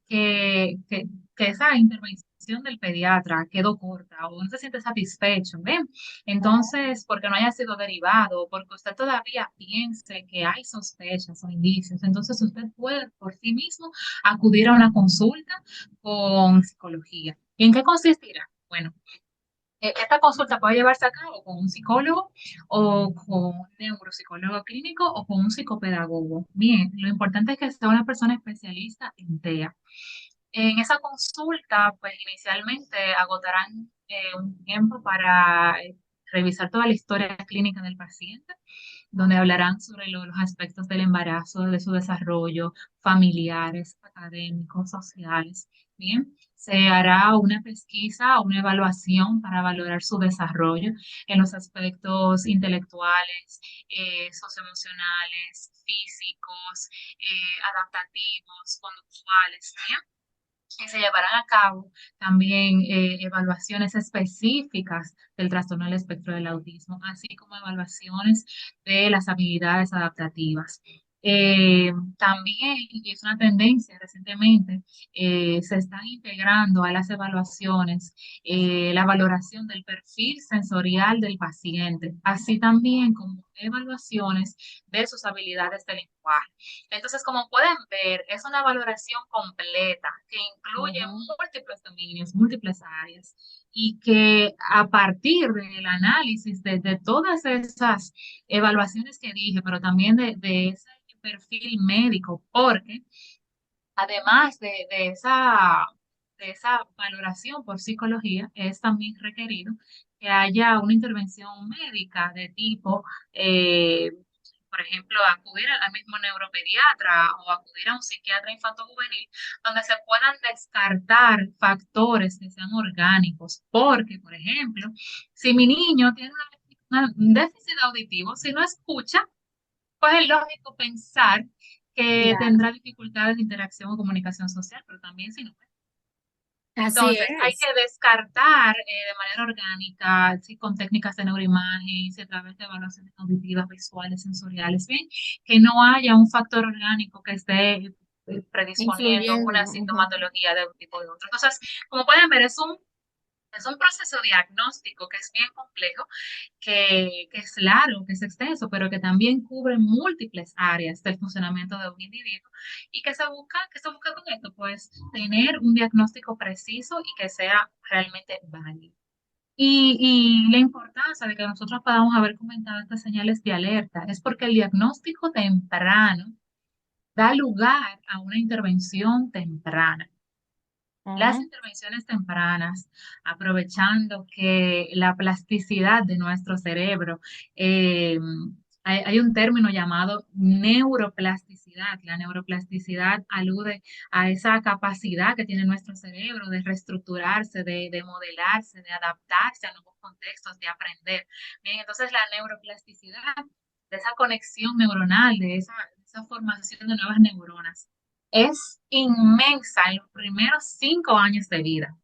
que, que esa intervención del pediatra quedó corta o no se siente satisfecho, ¿ven? Entonces, porque no haya sido derivado, porque usted todavía piense que hay sospechas o indicios, entonces usted puede por sí mismo acudir a una consulta con psicología. ¿Y en qué consistirá? Bueno, esta consulta puede llevarse a cabo con un psicólogo o con un neuropsicólogo clínico o con un psicopedagogo. Bien, lo importante es que sea una persona especialista en TEA. En esa consulta, pues inicialmente agotarán un tiempo para revisar toda la historia clínica del paciente, donde hablarán sobre los aspectos del embarazo, de su desarrollo, familiares, académicos, sociales. Bien, se hará una pesquisa, una evaluación para valorar su desarrollo en los aspectos intelectuales, socioemocionales, físicos, adaptativos, conductuales. Bien, y se llevarán a cabo también evaluaciones específicas del trastorno del espectro del autismo, así como evaluaciones de las habilidades adaptativas. También, y es una tendencia recientemente, se están integrando a las evaluaciones la valoración del perfil sensorial del paciente, así también como evaluaciones de sus habilidades de lenguaje. Entonces, como pueden ver, es una valoración completa que incluye Ujú. múltiples dominios, múltiples áreas y que a partir del análisis de todas esas evaluaciones que dije, pero también de ese perfil médico, porque además de esa valoración por psicología, es también requerido que haya una intervención médica de tipo por ejemplo, acudir al mismo neuropediatra o acudir a un psiquiatra infanto-juvenil, donde se puedan descartar factores que sean orgánicos. Porque, por ejemplo, si mi niño tiene un déficit auditivo, si no escucha, pues es lógico pensar que Claro, tendrá dificultades de interacción o comunicación social, pero también si no. así Entonces, hay es. que descartar de manera orgánica, si con técnicas de neuroimagen, si a través de evaluaciones auditivas, visuales, sensoriales, bien, que no haya un factor orgánico que esté predisponiendo Influyendo. una Ujú. sintomatología de un tipo o de otro. Entonces, como pueden ver, es un proceso diagnóstico que es bien complejo, que es largo, que es extenso, pero que también cubre múltiples áreas del funcionamiento de un individuo y que se busca con esto, pues tener un diagnóstico preciso y que sea realmente válido. Y la importancia de que nosotros podamos haber comentado estas señales de alerta es porque el diagnóstico temprano da lugar a una intervención temprana. Las Ujú. intervenciones tempranas, aprovechando que la plasticidad de nuestro cerebro, eh, hay un término llamado neuroplasticidad. La neuroplasticidad alude a esa capacidad que tiene nuestro cerebro de reestructurarse, de modelarse, de adaptarse a nuevos contextos, de aprender. Bien, entonces la neuroplasticidad, de esa conexión neuronal, de esa formación de nuevas neuronas es inmensa en los primeros 5 años de vida.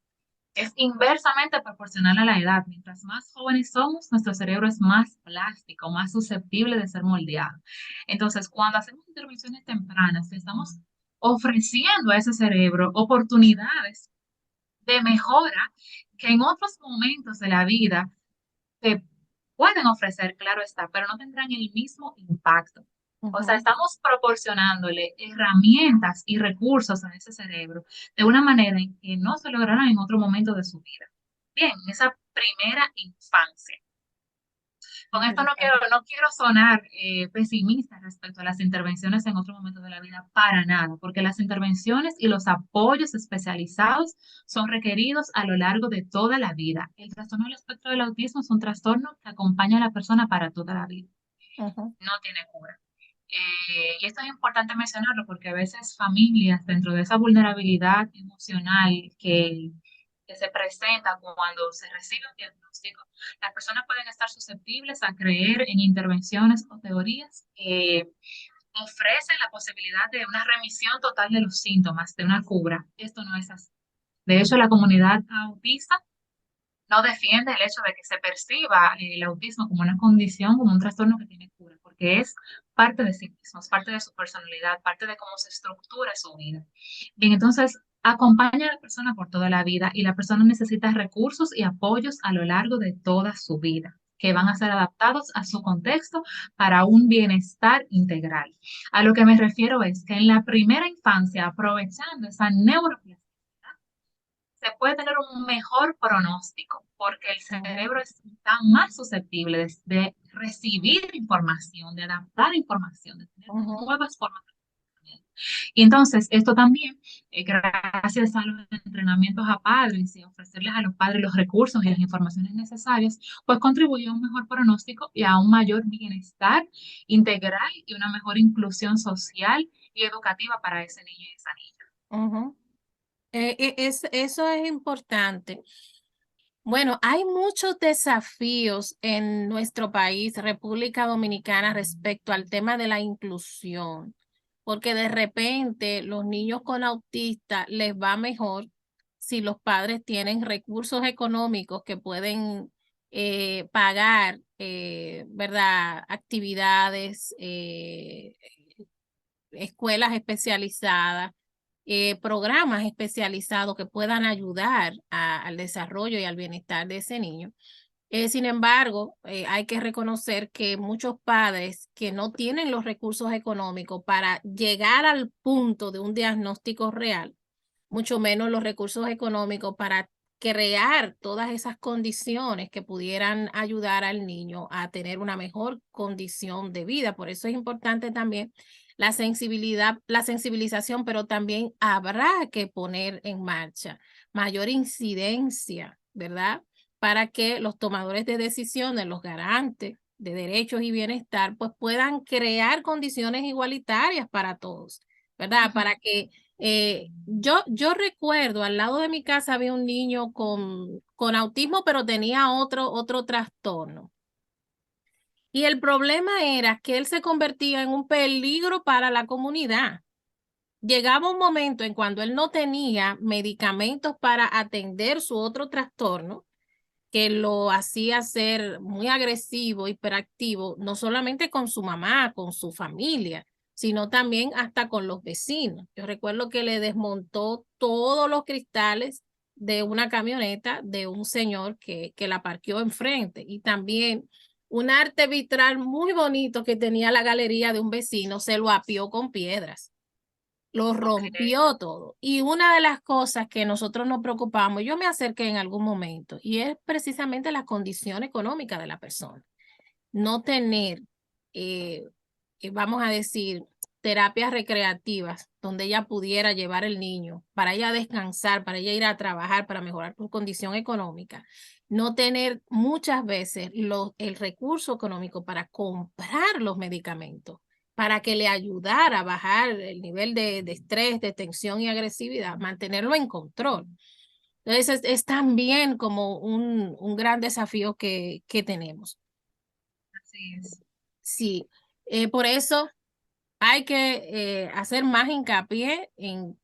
Es inversamente proporcional a la edad. Mientras más jóvenes somos, nuestro cerebro es más plástico, más susceptible de ser moldeado. Entonces, cuando hacemos intervenciones tempranas, le estamos ofreciendo a ese cerebro oportunidades de mejora que en otros momentos de la vida te pueden ofrecer, claro está, pero no tendrán el mismo impacto. O sea, Ujú. estamos proporcionándole herramientas y recursos a ese cerebro de una manera en que no se logrará en otro momento de su vida. Bien, esa primera infancia. Con esto Interesante. no quiero sonar pesimista respecto a las intervenciones en otro momento de la vida, para nada, porque las intervenciones y los apoyos especializados son requeridos a lo largo de toda la vida. El trastorno del espectro del autismo es un trastorno que acompaña a la persona para toda la vida. Ujú. No tiene cura. Y esto es importante mencionarlo porque a veces familias, dentro de esa vulnerabilidad emocional que se presenta cuando se recibe un diagnóstico, las personas pueden estar susceptibles a creer en intervenciones o teorías que ofrecen la posibilidad de una remisión total de los síntomas, de una cura. Esto no es así. De hecho, la comunidad autista no defiende el hecho de que se perciba el autismo como una condición, como un trastorno que tiene cura, porque es parte de sí mismo, es parte de su personalidad, parte de cómo se estructura su vida. Bien, entonces acompaña a la persona por toda la vida y la persona necesita recursos y apoyos a lo largo de toda su vida, que van a ser adaptados a su contexto para un bienestar integral. A lo que me refiero es que en la primera infancia, aprovechando esa neuroplasticidad, se puede tener un mejor pronóstico, porque el Ujú, cerebro está más susceptible de recibir información, de adaptar información, de tener ujú. nuevas formas de pensamiento. Y entonces, esto también, gracias a los entrenamientos a padres y ofrecerles a los padres los recursos y las informaciones necesarias, pues contribuye a un mejor pronóstico y a un mayor bienestar integral y una mejor inclusión social y educativa para ese niño y esa niña. Ujú. Eso es importante. Bueno, hay muchos desafíos en nuestro país, República Dominicana, respecto al tema de la inclusión, porque de repente los niños con autista les va mejor si los padres tienen recursos económicos que pueden pagar, ¿verdad? Actividades, escuelas especializadas, programas especializados que puedan ayudar al desarrollo y al bienestar de ese niño. Sin embargo, hay que reconocer que muchos padres que no tienen los recursos económicos para llegar al punto de un diagnóstico real, mucho menos los recursos económicos para crear todas esas condiciones que pudieran ayudar al niño a tener una mejor condición de vida. Por eso es importante también la sensibilidad, la sensibilización, pero también habrá que poner en marcha mayor incidencia, ¿verdad? Para que los tomadores de decisiones, los garantes de derechos y bienestar, pues puedan crear condiciones igualitarias para todos, ¿verdad? Ujú. Para que yo recuerdo, al lado de mi casa había un niño con autismo, pero tenía otro trastorno. Y el problema era que él se convertía en un peligro para la comunidad. Llegaba un momento en cuando él no tenía medicamentos para atender su otro trastorno, que lo hacía ser muy agresivo, hiperactivo, no solamente con su mamá, con su familia, sino también hasta con los vecinos. Yo recuerdo que le desmontó todos los cristales de una camioneta de un señor que la parqueó enfrente y también un arte vitral muy bonito que tenía la galería de un vecino, se lo apió con piedras, lo Ok. rompió todo. Y una de las cosas que nosotros nos preocupamos, yo me acerqué en algún momento, y es precisamente la condición económica de la persona. No tener, eh, vamos a decir, terapias recreativas donde ella pudiera llevar el niño para ella descansar, para ella ir a trabajar, para mejorar su condición económica. No tener muchas veces el recurso económico para comprar los medicamentos, para que le ayudara a bajar el nivel de estrés, de tensión y agresividad, mantenerlo en control. Entonces, es también como un gran desafío que tenemos. Así es. Sí, por eso hay que hacer más hincapié en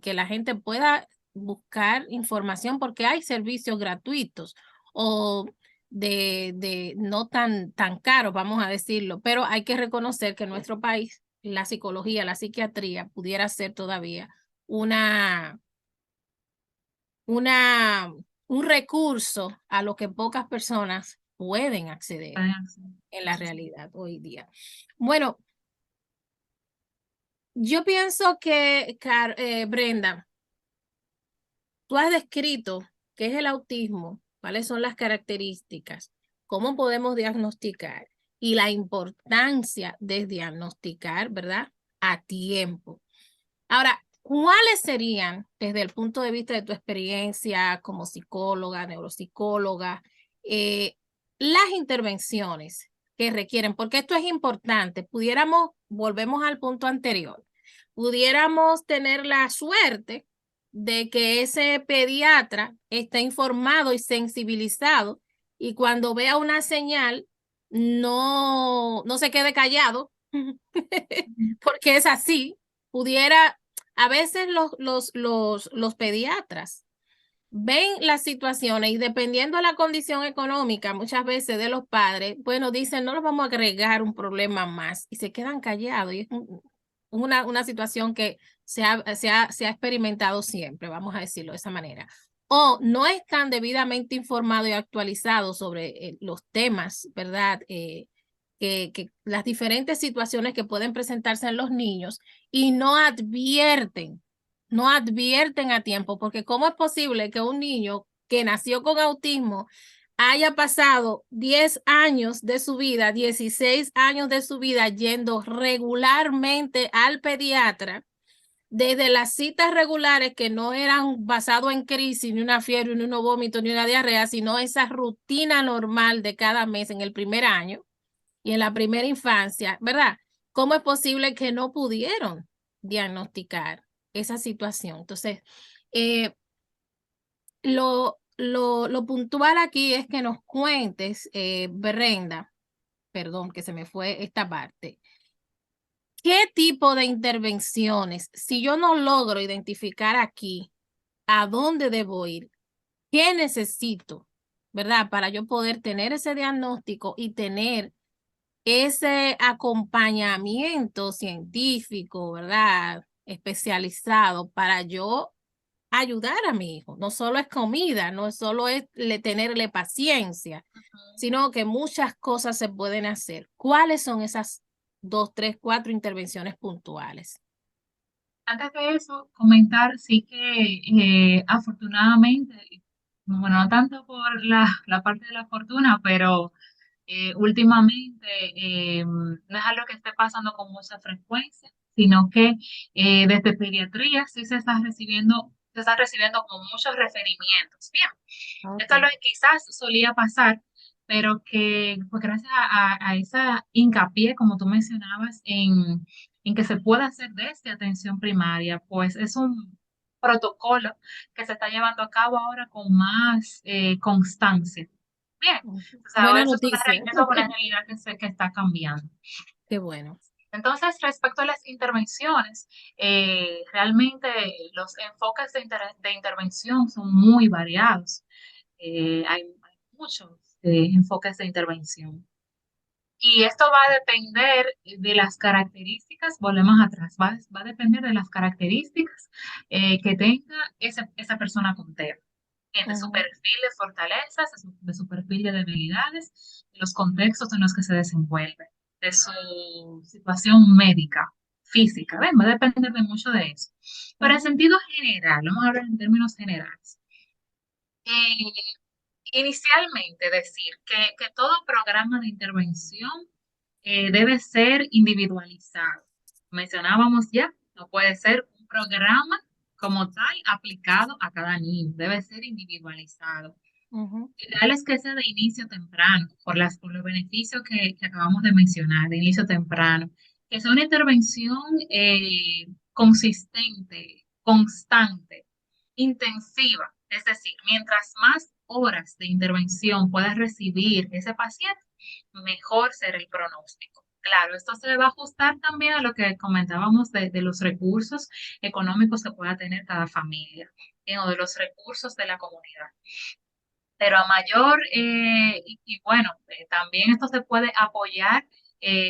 que la gente pueda buscar información porque hay servicios gratuitos o de no tan caros, vamos a decirlo, pero hay que reconocer que en nuestro país la psicología, la psiquiatría pudiera ser todavía una, una, un recurso a lo que pocas personas pueden acceder en la realidad hoy día. Bueno, yo pienso que, Brenda, tú has descrito qué es el autismo, cuáles son las características, cómo podemos diagnosticar y la importancia de diagnosticar, ¿verdad? A tiempo. Ahora, ¿cuáles serían, desde el punto de vista de tu experiencia como psicóloga, neuropsicóloga, eh, las intervenciones que requieren? Porque esto es importante. Volvemos al punto anterior, pudiéramos tener la suerte de que ese pediatra esté informado y sensibilizado y cuando vea una señal no se quede callado, porque es así, pudiera, a veces los pediatras ven las situaciones y dependiendo de la condición económica, muchas veces de los padres, bueno, dicen, no les vamos a agregar un problema más y se quedan callados. Y es una situación que se ha experimentado siempre, vamos a decirlo de esa manera. O no están debidamente informados y actualizados sobre los temas, ¿verdad? Que las diferentes situaciones que pueden presentarse en los niños y no advierten a tiempo, porque ¿cómo es posible que un niño que nació con autismo haya pasado 10 años de su vida, 16 años de su vida yendo regularmente al pediatra, desde las citas regulares que no eran basado en crisis, ni una fiebre, ni un vómito, ni una diarrea, sino esa rutina normal de cada mes en el primer año y en la primera infancia, ¿verdad? ¿Cómo es posible que no pudieron diagnosticar esa situación? Entonces, eh, lo puntual aquí es que nos cuentes, Brenda, perdón, que se me fue esta parte. ¿Qué tipo de intervenciones, si yo no logro identificar aquí a dónde debo ir, qué necesito, ¿verdad? Para yo poder tener ese diagnóstico y tener ese acompañamiento científico, ¿verdad? Especializado para yo ayudar a mi hijo. No solo es comida, no solo es tenerle paciencia, sino que muchas cosas se pueden hacer. ¿Cuáles son esas 2, 3, 4 intervenciones puntuales? Antes de eso, comentar, sí que afortunadamente, bueno, no tanto por la parte de la fortuna, pero últimamente no es algo que esté pasando con mucha frecuencia, sino que desde pediatría sí se están recibiendo con muchos referimientos. Bien, esto es Okay. lo que quizás solía pasar, pero que pues gracias a esa hincapié, como tú mencionabas, en que se puede hacer desde atención primaria, pues es un protocolo que se está llevando a cabo ahora con más constancia. Bien, o sea, Buena eso es noticia. eso es una realidad que está cambiando. Qué bueno. Entonces, respecto a las intervenciones, realmente los enfoques de intervención son muy variados. Hay muchos enfoques de intervención. Y esto va a depender de las características, volvemos atrás, va a depender de las características que tenga esa persona con TEA. Bien, de su Ujú. perfil de fortalezas, de su perfil de debilidades, de los contextos en los que se desenvuelve, de su situación médica, física, ¿ven? Va a depender de mucho de eso. Pero en Ujú. sentido general, vamos a hablar en términos generales. Eh, Inicialmente decir que todo programa de intervención debe ser individualizado. Mencionábamos ya, no puede ser un programa como tal aplicado a cada niño, debe ser individualizado. Ujú. Ideal es que sea de inicio temprano, por los beneficios que acabamos de mencionar, de inicio temprano, que sea una intervención consistente, constante, intensiva, es decir, mientras más horas de intervención pueda recibir ese paciente, mejor será el pronóstico. Claro, esto se va a ajustar también a lo que comentábamos de los recursos económicos que pueda tener cada familia o de los recursos de la comunidad. Pero a mayor, y bueno, también esto se puede apoyar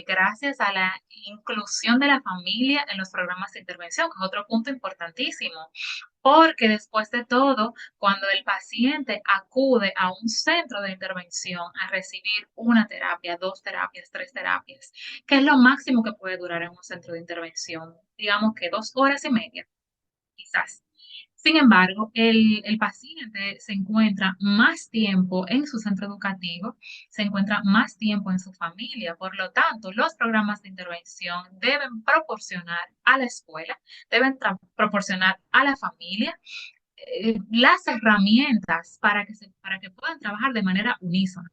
gracias a la inclusión de la familia en los programas de intervención, que es otro punto importantísimo, porque después de todo, cuando el paciente acude a un centro de intervención a recibir una terapia, 2 terapias, 3 terapias, que es lo máximo que puede durar en un centro de intervención, digamos que 2 horas y media, quizás. Sin embargo, el paciente se encuentra más tiempo en su centro educativo, se encuentra más tiempo en su familia. Por lo tanto, los programas de intervención deben proporcionar a la escuela, deben proporcionar a la familia las herramientas para que puedan trabajar de manera unísona.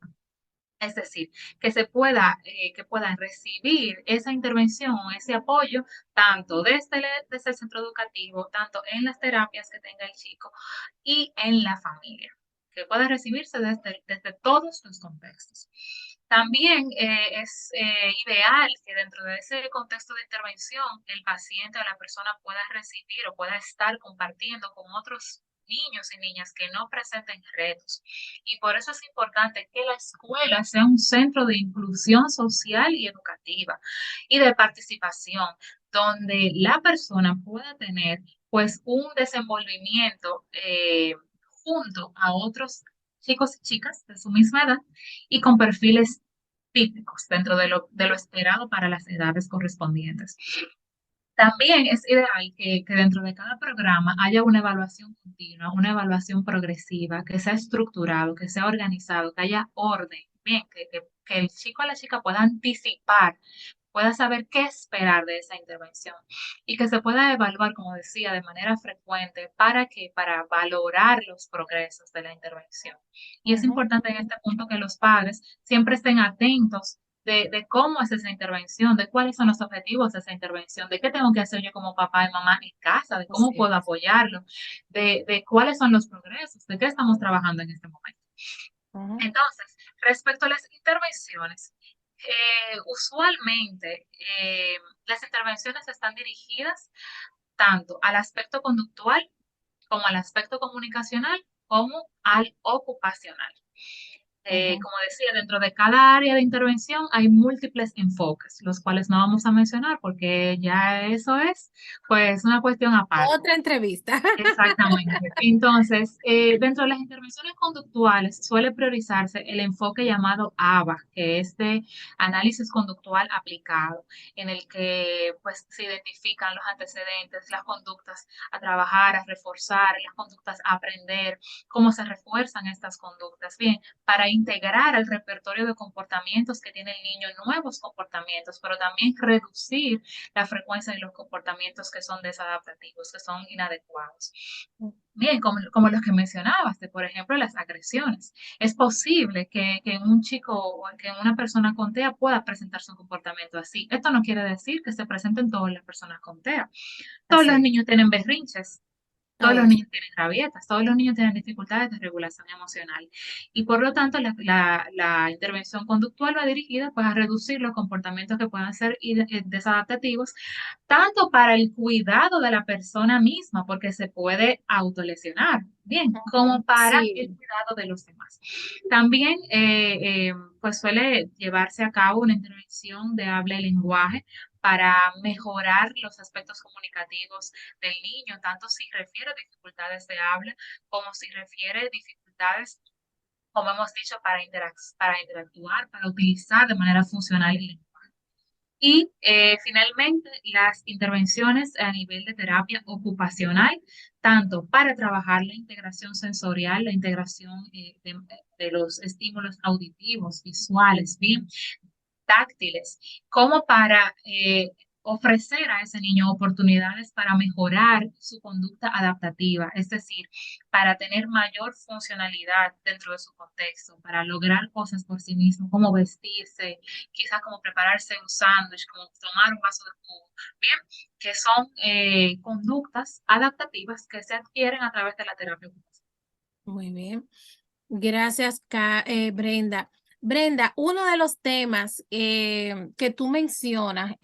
Es decir, que puedan recibir esa intervención o ese apoyo tanto desde el centro educativo, tanto en las terapias que tenga el chico y en la familia, que pueda recibirse desde todos los contextos. También es ideal que dentro de ese contexto de intervención el paciente o la persona pueda recibir o pueda estar compartiendo con otros niños y niñas que no presenten retos. Y por eso es importante que la escuela sea un centro de inclusión social y educativa y de participación, donde la persona pueda tener pues un desenvolvimiento junto a otros chicos y chicas de su misma edad y con perfiles típicos dentro de lo esperado para las edades correspondientes. También es ideal que dentro de cada programa haya una evaluación continua, una evaluación progresiva, que sea estructurado, que sea organizado, que haya orden, bien, que el chico o la chica pueda anticipar, pueda saber qué esperar de esa intervención y que se pueda evaluar, como decía, de manera frecuente para valorar los progresos de la intervención. Y es Ujú. importante en este punto que los padres siempre estén atentos de cómo es esa intervención, de cuáles son los objetivos de esa intervención, de qué tengo que hacer yo como papá y mamá en casa, de cómo Así puedo es. apoyarlo, de cuáles son los progresos, de qué estamos trabajando en este momento. Ujú. Entonces, respecto a las intervenciones, usualmente las intervenciones están dirigidas tanto al aspecto conductual como al aspecto comunicacional como al ocupacional. Ujú. Como decía, dentro de cada área de intervención hay múltiples enfoques, los cuales no vamos a mencionar porque ya eso es pues una cuestión aparte. Otra entrevista. Exactamente. Entonces, dentro de las intervenciones conductuales suele priorizarse el enfoque llamado ABA, que es de análisis conductual aplicado, en el que pues se identifican los antecedentes, las conductas a trabajar, a reforzar, las conductas a aprender, cómo se refuerzan estas conductas. Bien, para integrar al repertorio de comportamientos que tiene el niño nuevos comportamientos, pero también reducir la frecuencia de los comportamientos que son desadaptativos, que son inadecuados. Bien, como los que mencionabas, por ejemplo, las agresiones. Es posible que un chico o que una persona con TEA pueda presentarse un comportamiento así. Esto no quiere decir que se presenten todas las personas con TEA. Todos Así los es. niños tienen berrinches, todos Oh, los niños tienen rabietas, todos los niños tienen dificultades de regulación emocional y por lo tanto la intervención conductual va dirigida pues a reducir los comportamientos que puedan ser desadaptativos, tanto para el cuidado de la persona misma, porque se puede autolesionar, bien, como para el sí. cuidado de los demás. También pues suele llevarse a cabo una intervención de habla y lenguaje para mejorar los aspectos comunicativos del niño, tanto si refiere dificultades de habla como si refiere dificultades, como hemos dicho, para interactuar, para utilizar de manera funcional el lenguaje. Y finalmente, las intervenciones a nivel de terapia ocupacional, tanto para trabajar la integración sensorial, la integración de los estímulos auditivos, visuales, bien, táctiles, como para ofrecer a ese niño oportunidades para mejorar su conducta adaptativa, es decir, para tener mayor funcionalidad dentro de su contexto, para lograr cosas por sí mismo, como vestirse, quizás como prepararse un sándwich, como tomar un vaso de jugo, bien, que son conductas adaptativas que se adquieren a través de la terapia ocupacional. Muy bien. Gracias, Brenda. Brenda, uno de los temas que tú mencionas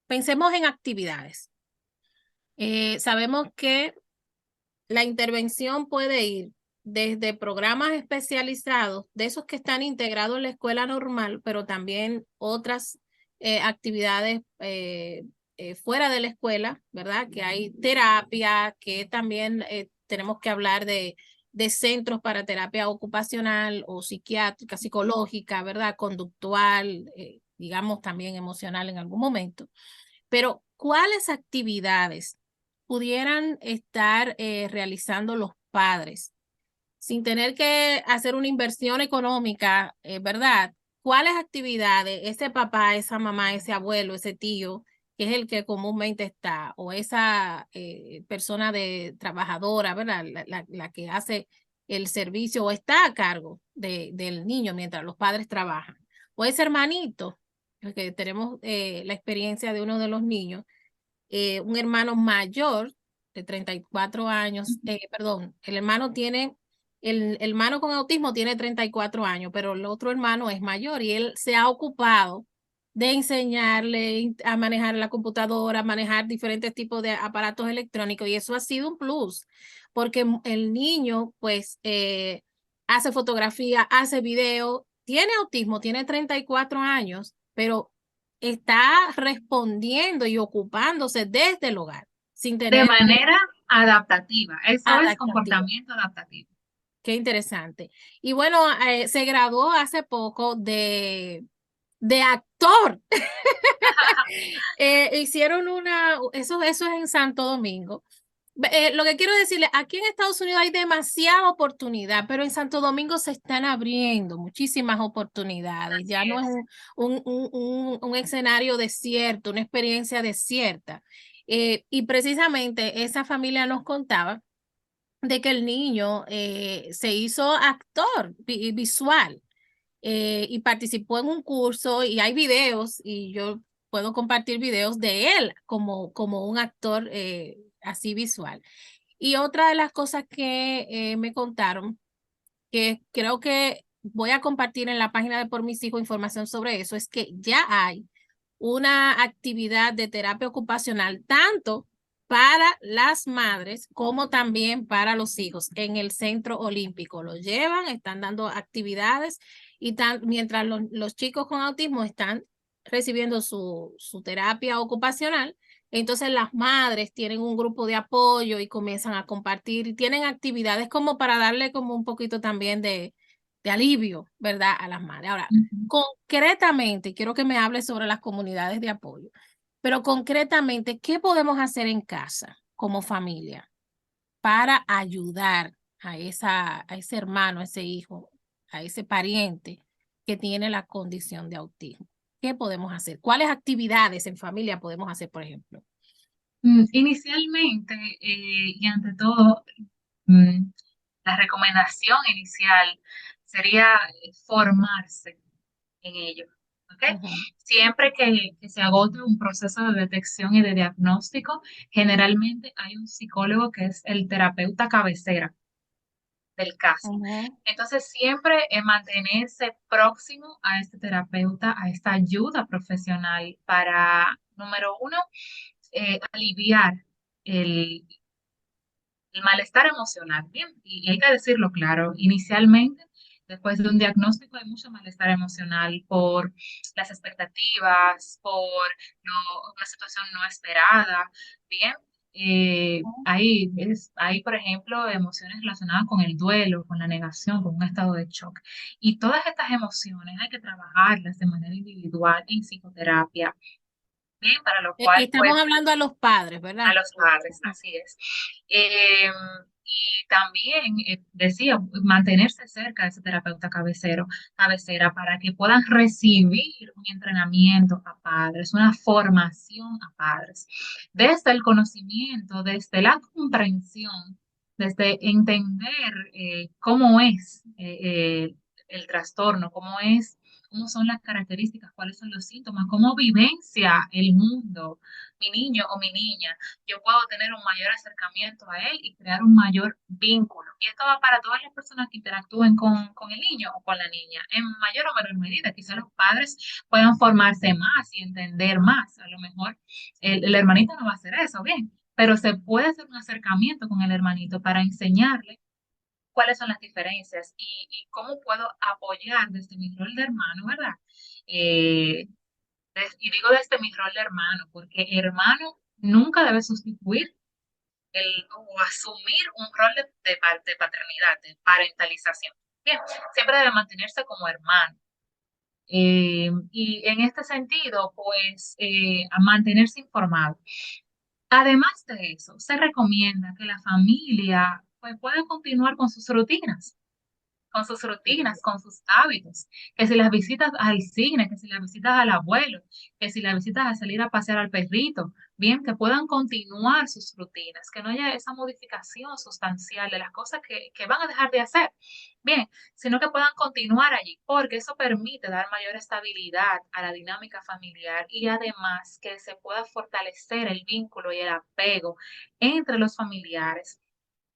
pensemos en actividades. Sabemos que la intervención puede ir desde programas especializados, de esos que están integrados en la escuela normal, pero también otras actividades fuera de la escuela, ¿verdad? Que hay terapia, que también tenemos que hablar de centros para terapia ocupacional o psiquiátrica, psicológica, ¿verdad? Conductual, digamos también emocional en algún momento. Pero, ¿cuáles actividades pudieran estar realizando los padres sin tener que hacer una inversión económica, ¿verdad? ¿Cuáles actividades ese papá, esa mamá, ese abuelo, ese tío, que es el que comúnmente está, o esa persona de trabajadora, ¿verdad? La que hace el servicio o está a cargo del niño mientras los padres trabajan, o ese hermanito, porque tenemos la experiencia de uno de los niños, un hermano mayor de 34 años, perdón, el hermano con autismo tiene 34 años, pero el otro hermano es mayor y él se ha ocupado de enseñarle a manejar la computadora, a manejar diferentes tipos de aparatos electrónicos, y eso ha sido un plus, porque el niño pues hace fotografía, hace video, tiene autismo, tiene 34 años, pero está respondiendo y ocupándose desde el hogar, sin De tener manera adaptativa. Eso es adaptativa. comportamiento adaptativo. Qué interesante. Y bueno, se graduó hace poco de actor. Hicieron eso es en Santo Domingo. Lo que quiero decirle, aquí en Estados Unidos hay demasiada oportunidad, pero en Santo Domingo se están abriendo muchísimas oportunidades. Así Ya no es es. un escenario desierto, una experiencia desierta. Y precisamente esa familia nos contaba de que el niño se hizo actor visual, y participó en un curso, y hay videos y yo puedo compartir videos de él como un actor así visual. Y otra de las cosas que me contaron, que creo que voy a compartir en la página de Por Mis Hijos información sobre eso, es que ya hay una actividad de terapia ocupacional tanto para las madres como también para los hijos en el Centro Olímpico. Lo llevan, están dando actividades, y mientras los chicos con autismo están recibiendo su terapia ocupacional, entonces las madres tienen un grupo de apoyo y comienzan a compartir y tienen actividades como para darle como un poquito también de alivio, ¿verdad? A las madres. Ahora, Ujú. concretamente, quiero que me hables sobre las comunidades de apoyo, pero concretamente, ¿qué podemos hacer en casa como familia para ayudar a ese hermano, a ese hijo, a ese pariente que tiene la condición de autismo? ¿Qué podemos hacer? ¿Cuáles actividades en familia podemos hacer, por ejemplo? Inicialmente, y ante todo, mm, la recomendación inicial sería formarse en ello. ¿Ok? Ujú, Siempre que se agote un proceso de detección y de diagnóstico, generalmente hay un psicólogo que es el terapeuta cabecera del caso. ujú. Entonces, siempre mantenerse próximo a este terapeuta, a esta ayuda profesional para, número uno, aliviar el, el malestar emocional. Bien, y hay que decirlo claro, inicialmente, después de un diagnóstico, hay mucho malestar emocional por las expectativas, por una situación no esperada. Bien, hay, por ejemplo, emociones relacionadas con el duelo, con la negación, con un estado de shock. Y todas estas emociones hay que trabajarlas de manera individual en psicoterapia. Bien, para lo cual, Estamos pues, hablando a los padres, a ¿verdad? los padres, así es. Eh, y también decía, mantenerse cerca de ese terapeuta cabecera para que puedan recibir un entrenamiento a padres, una formación a padres, desde el conocimiento, desde la comprensión, desde entender cómo es el trastorno, cómo son las características, cuáles son los síntomas, cómo vivencia el mundo mi niño o mi niña, yo puedo tener un mayor acercamiento a él y crear un mayor vínculo. Y esto va para todas las personas que interactúen con el niño o con la niña, en mayor o menor medida. Quizás los padres puedan formarse más y entender más. A lo mejor el hermanito no va a hacer eso, bien, pero se puede hacer un acercamiento con el hermanito para enseñarle cuáles son las diferencias y cómo puedo apoyar desde mi rol de hermano, ¿verdad? Eh, y digo desde mi rol de hermano, porque hermano nunca debe sustituir o asumir un rol de paternidad, de parentalización. Bien, siempre debe mantenerse como hermano. Y en este sentido, pues, a mantenerse informado. Además de eso, se recomienda que la familia pues, pueda continuar con sus rutinas, con sus hábitos, que si las visitas al cine, que si las visitas al abuelo, que si las visitas a salir a pasear al perrito, bien, que puedan continuar sus rutinas, que no haya esa modificación sustancial de las cosas que van a dejar de hacer, bien, sino que puedan continuar allí, porque eso permite dar mayor estabilidad a la dinámica familiar y además que se pueda fortalecer el vínculo y el apego entre los familiares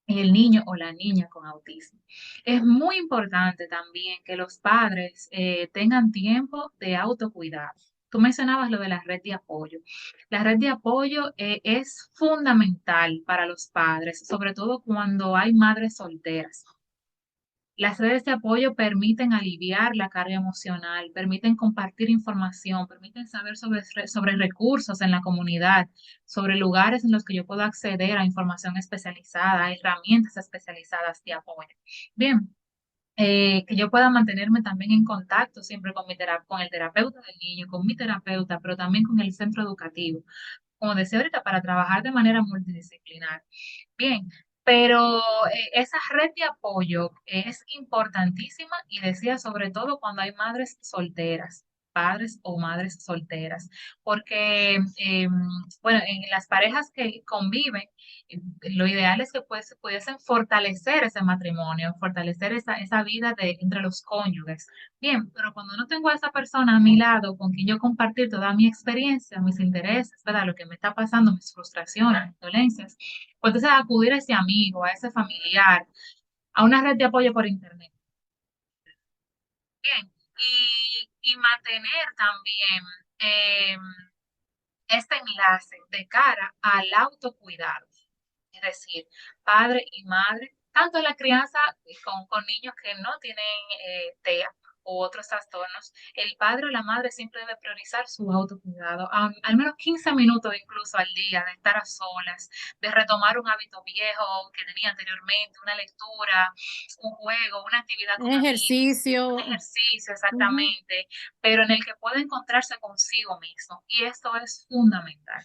y el niño o la niña con autismo. Es muy importante también que los padres tengan tiempo de autocuidado. tú mencionabas lo de la red de apoyo. La red de apoyo es fundamental para los padres, sobre todo cuando hay madres solteras. Las redes de apoyo permiten aliviar la carga emocional, permiten compartir información, permiten saber sobre recursos en la comunidad, sobre lugares en los que yo puedo acceder a información especializada, a herramientas especializadas de apoyo. Bien, que yo pueda mantenerme también en contacto siempre con con el terapeuta del niño, con mi terapeuta, pero también con el centro educativo, como decía ahorita, para trabajar de manera multidisciplinar. Bien, pero esa red de apoyo es importantísima y decía sobre todo cuando hay madres solteras, padres o madres solteras, porque, bueno, en las parejas que conviven, lo ideal es que pues, pudiesen fortalecer ese matrimonio, fortalecer esa vida entre los cónyuges. Bien, pero cuando no tengo a esa persona a mi lado con quien yo compartir toda mi experiencia, mis intereses, ¿verdad? Lo que me está pasando, mis frustraciones, mis dolencias, pues entonces acudir a ese amigo, a ese familiar, a una red de apoyo por internet. Bien, y mantener también eh, este enlace de cara al autocuidado. Es decir, padre y madre, tanto en la crianza con niños que no tienen TEA u otros trastornos, el padre o la madre siempre debe priorizar su autocuidado, al menos 15 minutos incluso al día, de estar a solas, de retomar un hábito viejo que tenía anteriormente, una lectura, un juego, una actividad Un con amigos, un ejercicio. ejercicio Ujú, exactamente, pero en el que pueda encontrarse consigo mismo. Y esto es fundamental.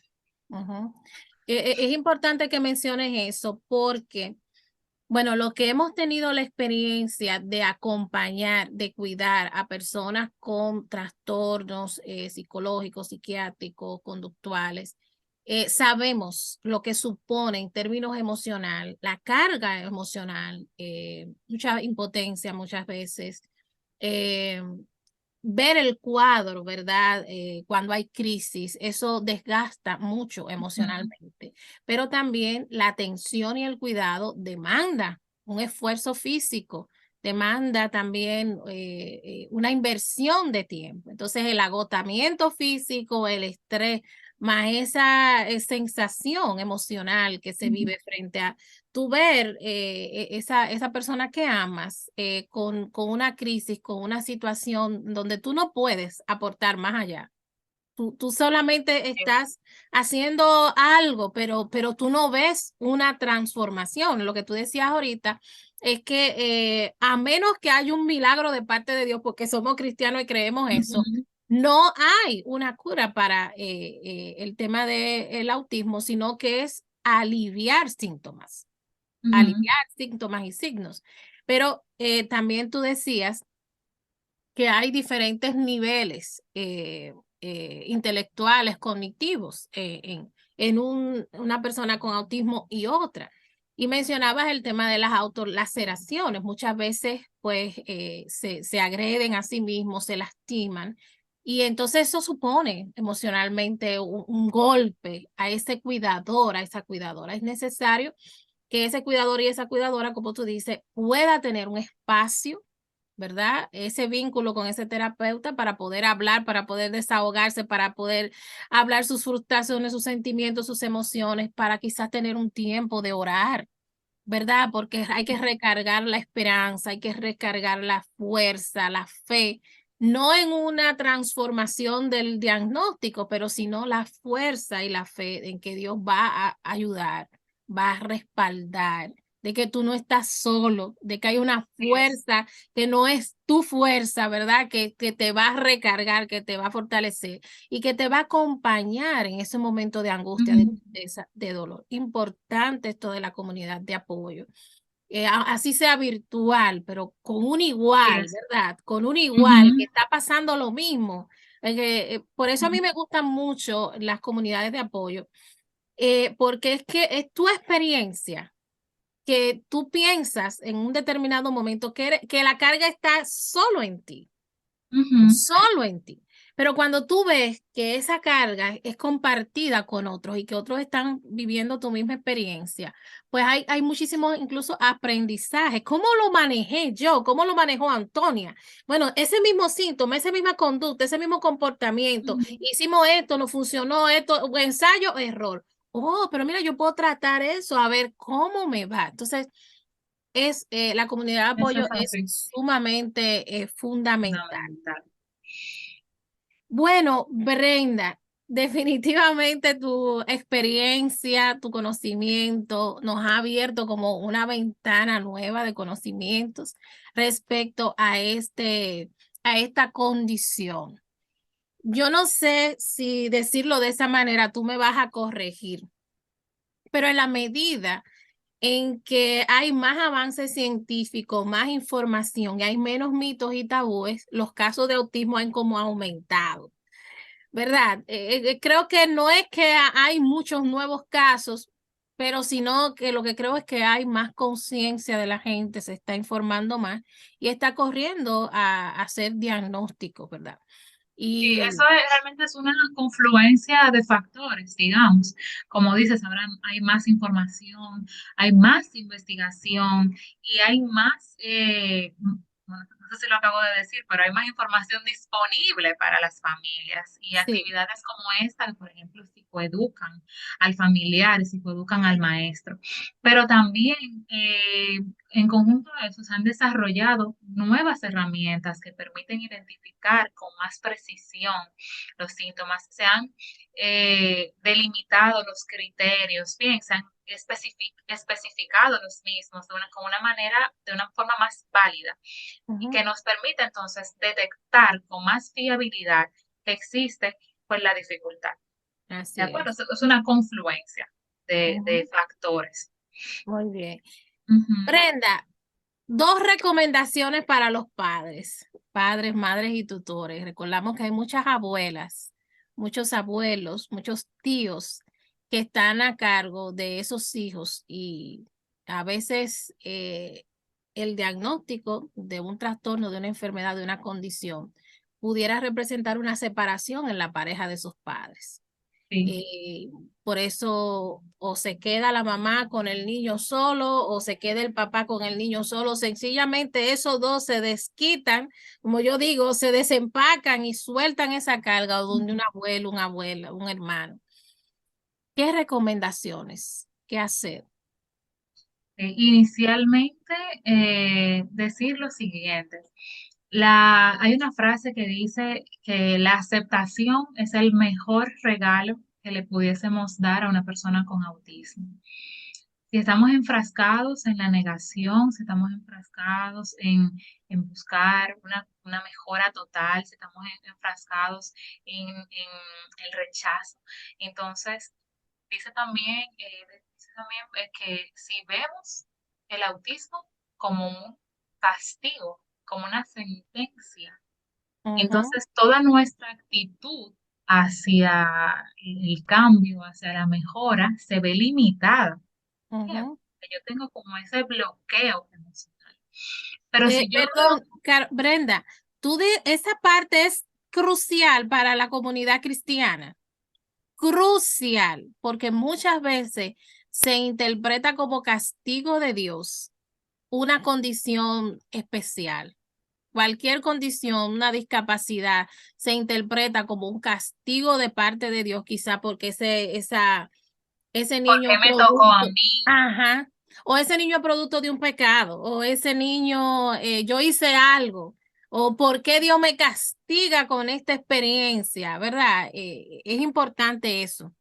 ujú. Es importante que menciones eso porque, bueno, los que hemos tenido la experiencia de acompañar, de cuidar a personas con trastornos psicológicos, psiquiátricos, conductuales, sabemos lo que supone en términos emocional, la carga emocional, mucha impotencia muchas veces, eh, ver el cuadro, ¿verdad? Cuando hay crisis, eso desgasta mucho Ujú. emocionalmente, pero también la atención y el cuidado demanda un esfuerzo físico, demanda también una inversión de tiempo. Entonces, el agotamiento físico, el estrés, más esa sensación emocional que se Ujú. vive frente a tú ver esa persona que amas con una crisis, con una situación donde tú no puedes aportar más allá. Tú solamente estás haciendo algo, pero tú no ves una transformación. Lo que tú decías ahorita es que a menos que haya un milagro de parte de Dios, porque somos cristianos y creemos eso, Ujú. no hay una cura para el tema del autismo, sino que es Ujú. aliviar síntomas y signos. Pero también tú decías que hay diferentes niveles intelectuales, cognitivos una persona con autismo y otra. Y mencionabas el tema de las autolaceraciones. Muchas veces, pues, se agreden a sí mismos, se lastiman. Y entonces eso supone emocionalmente un golpe a ese cuidador, a esa cuidadora. Es necesario que ese cuidador y esa cuidadora, como tú dices, pueda tener un espacio, ¿verdad? Ese vínculo con ese terapeuta para poder hablar, para poder desahogarse, para poder hablar sus frustraciones, sus sentimientos, sus emociones, para quizás tener un tiempo de orar, ¿verdad? Porque hay que recargar la esperanza, hay que recargar la fuerza, la fe, no en una transformación del diagnóstico, pero sino la fuerza y la fe en que Dios va a ayudar, va a respaldar, de que tú no estás solo, de que hay una Así es. fuerza que no es tu fuerza, ¿verdad? Que te va a recargar, que te va a fortalecer y que te va a acompañar en ese momento de angustia, de Ujú. tristeza, de dolor. Importante esto de la comunidad de apoyo. Así sea virtual, pero con un Así igual, es. ¿verdad? Con un igual que Ujú. está pasando lo mismo. Por eso a mí me gustan mucho las comunidades de apoyo, porque es que es tu experiencia que tú piensas en un determinado momento que la carga está solo en ti. Ujú. solo en ti. Pero cuando tú ves que esa carga es compartida con otros y que otros están viviendo tu misma experiencia, pues hay muchísimos incluso aprendizajes. ¿Cómo lo manejé yo? ¿Cómo lo manejó Antonia? Bueno, ese mismo síntoma, esa misma conducta, ese mismo comportamiento, Ujú. hicimos esto, no funcionó esto, ensayo, error. Oh, pero mira, yo puedo tratar eso, a ver cómo me va. Entonces, la comunidad de Eso apoyo es es así, sumamente fundamental. fundamental. Bueno, Brenda, definitivamente tu experiencia, tu conocimiento nos ha abierto como una ventana nueva de conocimientos respecto a esta condición. Yo no sé si decirlo de esa manera, tú me vas a corregir, pero en la medida en que hay más avances científicos, más información y hay menos mitos y tabúes, los casos de autismo han como aumentado. ¿Verdad? Creo que no es que hay muchos nuevos casos, pero sino que lo que creo es que hay más conciencia de la gente, se está informando más y está corriendo a hacer diagnósticos, ¿verdad? Y Y eso realmente es una confluencia de factores, digamos. Como dices, ahora hay más información, hay más investigación y hay más, bueno, no sé si lo acabo de decir, pero hay más información disponible para las familias y sí, actividades como esta, que, por ejemplo, psicoeducan al familiar, psicoeducan al maestro. Pero también en conjunto a eso se han desarrollado nuevas herramientas que permiten identificar con más precisión los síntomas. Se han delimitado los criterios, bien, se han especificado los mismos con una manera, de una forma más válida y ujú, que nos permite entonces detectar con más fiabilidad que existe pues la dificultad. ¿De así acuerdo? es. Es una confluencia de Ujú, factores. muy bien. Ujú. Brenda, dos recomendaciones para los padres, madres y tutores. Recordamos que hay muchas abuelas, muchos abuelos, muchos tíos que están a cargo de esos hijos y a veces el diagnóstico de un trastorno, de una enfermedad, de una condición, pudiera representar una separación en la pareja de sus padres. Sí. Eh, por eso o se queda la mamá con el niño solo o se queda el papá con el niño solo. Sencillamente esos dos se desquitan, como yo digo, se desempacan y sueltan esa carga donde un abuelo, una abuela, un hermano. ¿Qué recomendaciones? ¿Qué hacer? Inicialmente, decir lo siguiente. Hay una frase que dice que la aceptación es el mejor regalo que le pudiésemos dar a una persona con autismo. Si estamos enfrascados en la negación, si estamos enfrascados en buscar una mejora total, si estamos enfrascados en el rechazo, entonces dice también que si vemos el autismo como un castigo, como una sentencia, Ujú, entonces toda nuestra actitud hacia el cambio, hacia la mejora, se ve limitada. ¿Entiendes? ujú. Yo tengo como ese bloqueo emocional. Pero si yo Perdón, Brenda, esa parte es crucial para la comunidad cristiana. Crucial, porque muchas veces se interpreta como castigo de Dios una condición especial. Cualquier condición, una discapacidad, se interpreta como un castigo de parte de Dios, quizá porque ese ¿por qué niño me tocó a producto, mí? ajá, o ese niño es producto de un pecado, o ese niño, yo hice algo, o por qué Dios me castiga con esta experiencia, ¿verdad? Es importante eso.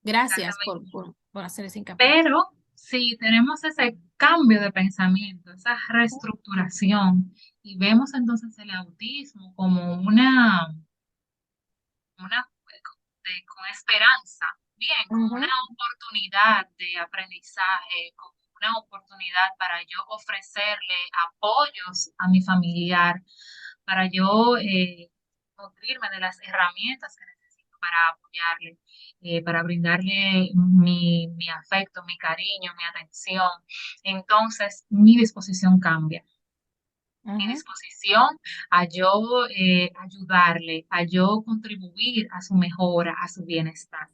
Gracias Exactamente. por hacer ese hincapié. Pero si tenemos ese cambio de pensamiento, esa reestructuración, y vemos entonces el autismo como con esperanza, bien, como una Ujú, oportunidad de aprendizaje, como una oportunidad para yo ofrecerle apoyos a mi familiar, para yo nutrirme de las herramientas que necesito para apoyarle, para brindarle mi afecto, mi cariño, mi atención. Entonces, mi disposición cambia. mi disposición a yo ayudarle, a yo contribuir a su mejora, a su bienestar.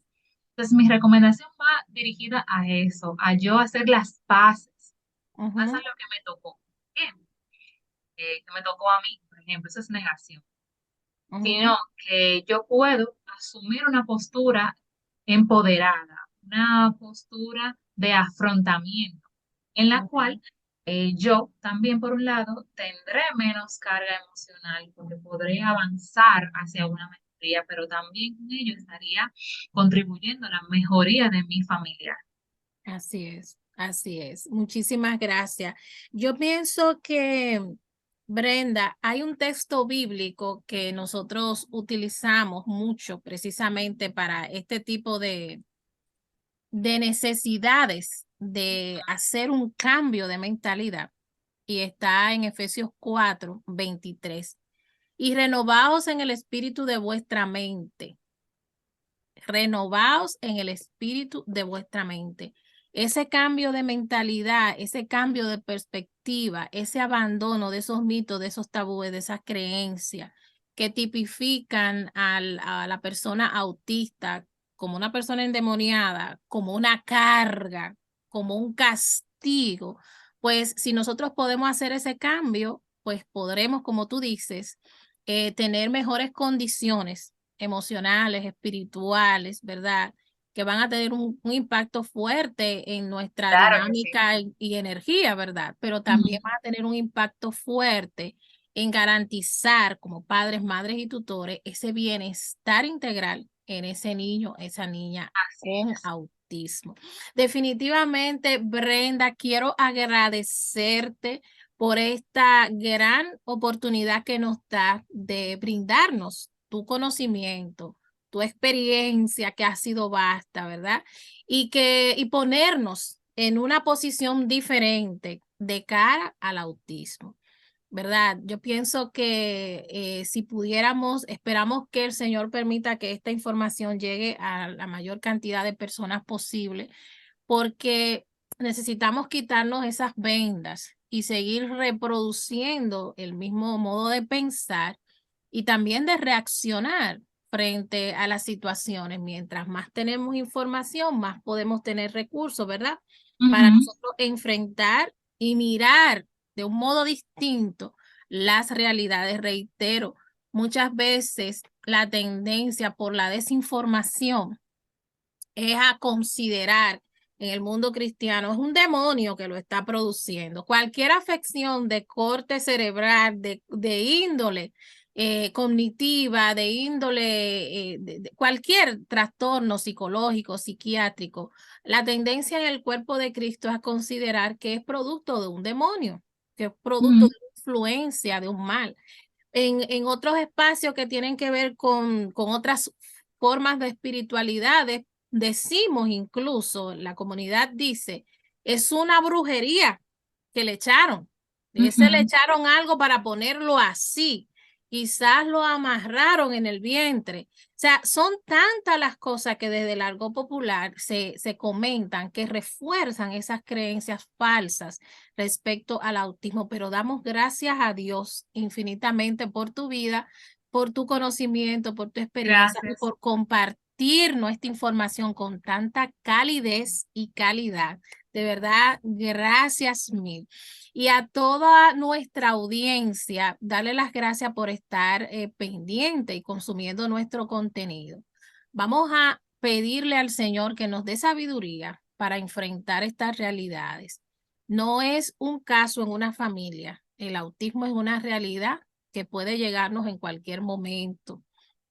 Entonces, mi recomendación va dirigida a eso, a yo hacer las paces. Pasa lo que me tocó. Bien, que me tocó a mí, por ejemplo, eso es negación. Sino que yo puedo asumir una postura empoderada, una postura de afrontamiento, en la cual yo también, por un lado, tendré menos carga emocional porque podré avanzar hacia una mejoría, pero también con ello estaría contribuyendo a la mejoría de mi familia. Así es, así es. Muchísimas gracias. Yo pienso que, Brenda, hay un texto bíblico que nosotros utilizamos mucho precisamente para este tipo de necesidades de hacer un cambio de mentalidad y está en Efesios 4:23. Y renovaos en el espíritu de vuestra mente. Renovaos en el espíritu de vuestra mente. Ese cambio de mentalidad, ese cambio de perspectiva, ese abandono de esos mitos, de esos tabúes, de esas creencias que tipifican a la persona autista como una persona endemoniada, como una carga, como un castigo. Pues si nosotros podemos hacer ese cambio, pues podremos, como tú dices, tener mejores condiciones emocionales, espirituales, ¿verdad? Que van a tener un impacto fuerte en nuestra Claro que sí. dinámica y energía, ¿verdad? Pero también Ujú. van a tener un impacto fuerte en garantizar como padres, madres y tutores ese bienestar integral en ese niño, esa niña Así con es. autismo. Definitivamente, Brenda, quiero agradecerte por esta gran oportunidad que nos da de brindarnos tu conocimiento, tu experiencia que ha sido vasta, ¿verdad? Y ponernos en una posición diferente de cara al autismo. ¿Verdad? Yo pienso que si pudiéramos, esperamos que el Señor permita que esta información llegue a la mayor cantidad de personas posible, porque necesitamos quitarnos esas vendas y seguir reproduciendo el mismo modo de pensar y también de reaccionar frente a las situaciones. Mientras más tenemos información, más podemos tener recursos, ¿verdad? Para Ujú. nosotros enfrentar y mirar de un modo distinto las realidades. Reitero, muchas veces la tendencia por la desinformación es a considerar en el mundo cristiano, es un demonio que lo está produciendo. Cualquier afección de corte cerebral, de índole cognitiva, de índole, cualquier trastorno psicológico, psiquiátrico, la tendencia en el cuerpo de Cristo es a considerar que es producto de un demonio, que es producto Ujú. de influencia, de un mal. En otros espacios que tienen que ver con otras formas de espiritualidades, decimos incluso, la comunidad dice, es una brujería que le echaron. Ese le Ujú. echaron algo para ponerlo así. Quizás lo amarraron en el vientre. O sea, son tantas las cosas que desde el argot popular se comentan que refuerzan esas creencias falsas respecto al autismo, pero damos gracias a Dios infinitamente por tu vida, por tu conocimiento, por tu experiencia y Gracias. por compartirnos esta información con tanta calidez y calidad. De verdad, gracias mil. Y a toda nuestra audiencia, darle las gracias por estar pendiente y consumiendo nuestro contenido. Vamos a pedirle al Señor que nos dé sabiduría para enfrentar estas realidades. No es un caso en una familia. El autismo es una realidad que puede llegarnos en cualquier momento,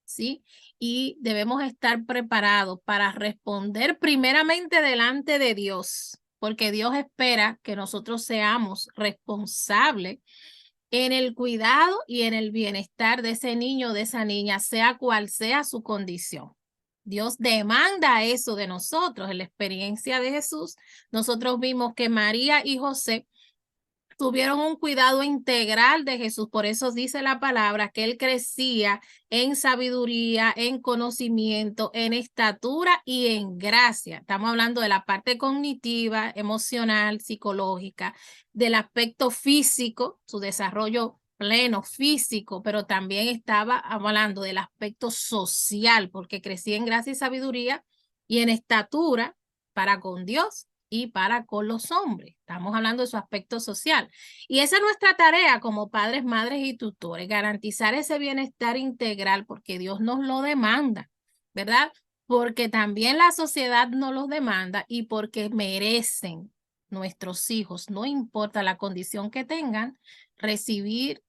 ¿sí? Y debemos estar preparados para responder primeramente delante de Dios, porque Dios espera que nosotros seamos responsables en el cuidado y en el bienestar de ese niño, de esa niña, sea cual sea su condición. Dios demanda eso de nosotros. En la experiencia de Jesús, nosotros vimos que María y José tuvieron un cuidado integral de Jesús. Por eso dice la palabra que él crecía en sabiduría, en conocimiento, en estatura y en gracia. Estamos hablando de la parte cognitiva, emocional, psicológica, del aspecto físico, su desarrollo pleno físico, pero también estaba hablando del aspecto social, porque crecía en gracia y sabiduría y en estatura para con Dios y para con los hombres. Estamos hablando de su aspecto social. Y esa es nuestra tarea como padres, madres y tutores, garantizar ese bienestar integral porque Dios nos lo demanda, ¿verdad? Porque también la sociedad nos lo demanda y porque merecen nuestros hijos, no importa la condición que tengan, recibir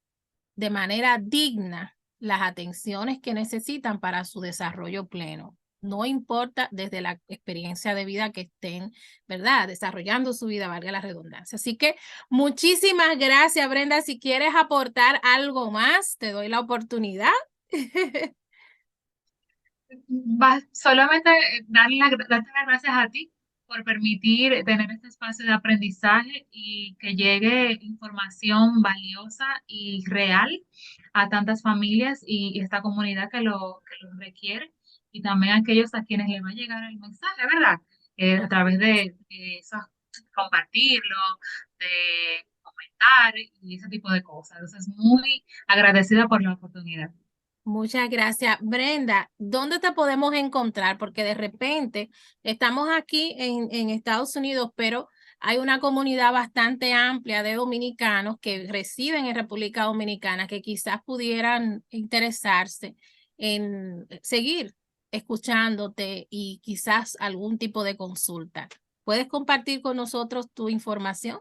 de manera digna las atenciones que necesitan para su desarrollo pleno. No importa desde la experiencia de vida que estén, ¿verdad? Desarrollando su vida, valga la redundancia. Así que muchísimas gracias, Brenda. Si quieres aportar algo más, te doy la oportunidad. Solamente darte las gracias a ti por permitir tener este espacio de aprendizaje y que llegue información valiosa y real a tantas familias y esta comunidad que lo requiere y también a aquellos a quienes les va a llegar el mensaje, ¿verdad? A través de eso, compartirlo, de comentar y ese tipo de cosas. Entonces, muy agradecida por la oportunidad. Muchas gracias. Brenda, ¿dónde te podemos encontrar? Porque de repente estamos aquí en Estados Unidos, pero hay una comunidad bastante amplia de dominicanos que residen en República Dominicana que quizás pudieran interesarse en seguir escuchándote y quizás algún tipo de consulta. ¿Puedes compartir con nosotros tu información?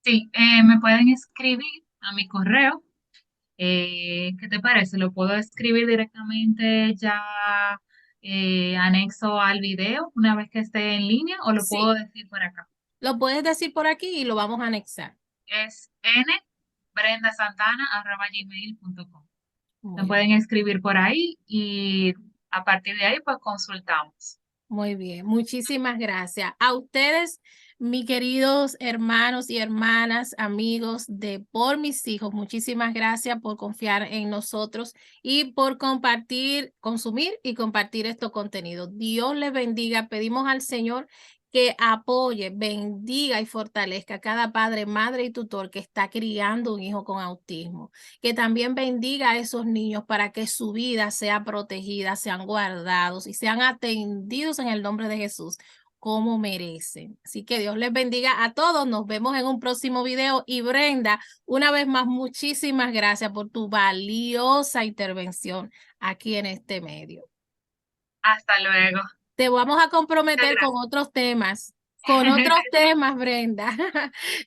Sí, me pueden escribir a mi correo. ¿Qué te parece? ¿Lo puedo escribir directamente ya anexo al video una vez que esté en línea o lo puedo Sí. decir por acá? Lo puedes decir por aquí y lo vamos a anexar. Es nbrendasantana@gmail.com. Me Muy pueden escribir por ahí y a partir de ahí pues consultamos. Muy bien, muchísimas gracias. A ustedes, mis queridos hermanos y hermanas, amigos de Por Mis Hijos, muchísimas gracias por confiar en nosotros y por compartir, consumir y compartir estos contenidos. Dios les bendiga. Pedimos al Señor que apoye, bendiga y fortalezca a cada padre, madre y tutor que está criando un hijo con autismo, que también bendiga a esos niños para que su vida sea protegida, sean guardados y sean atendidos en el nombre de Jesús como merecen. Así que Dios les bendiga a todos. Nos vemos en un próximo video. Y Brenda, una vez más, muchísimas gracias por tu valiosa intervención aquí en este medio. Hasta luego. Te vamos a Muchas comprometer gracias. con otros temas, Brenda.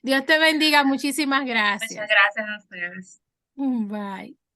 Dios te bendiga. Muchísimas Muchas gracias. gracias a ustedes. Bye.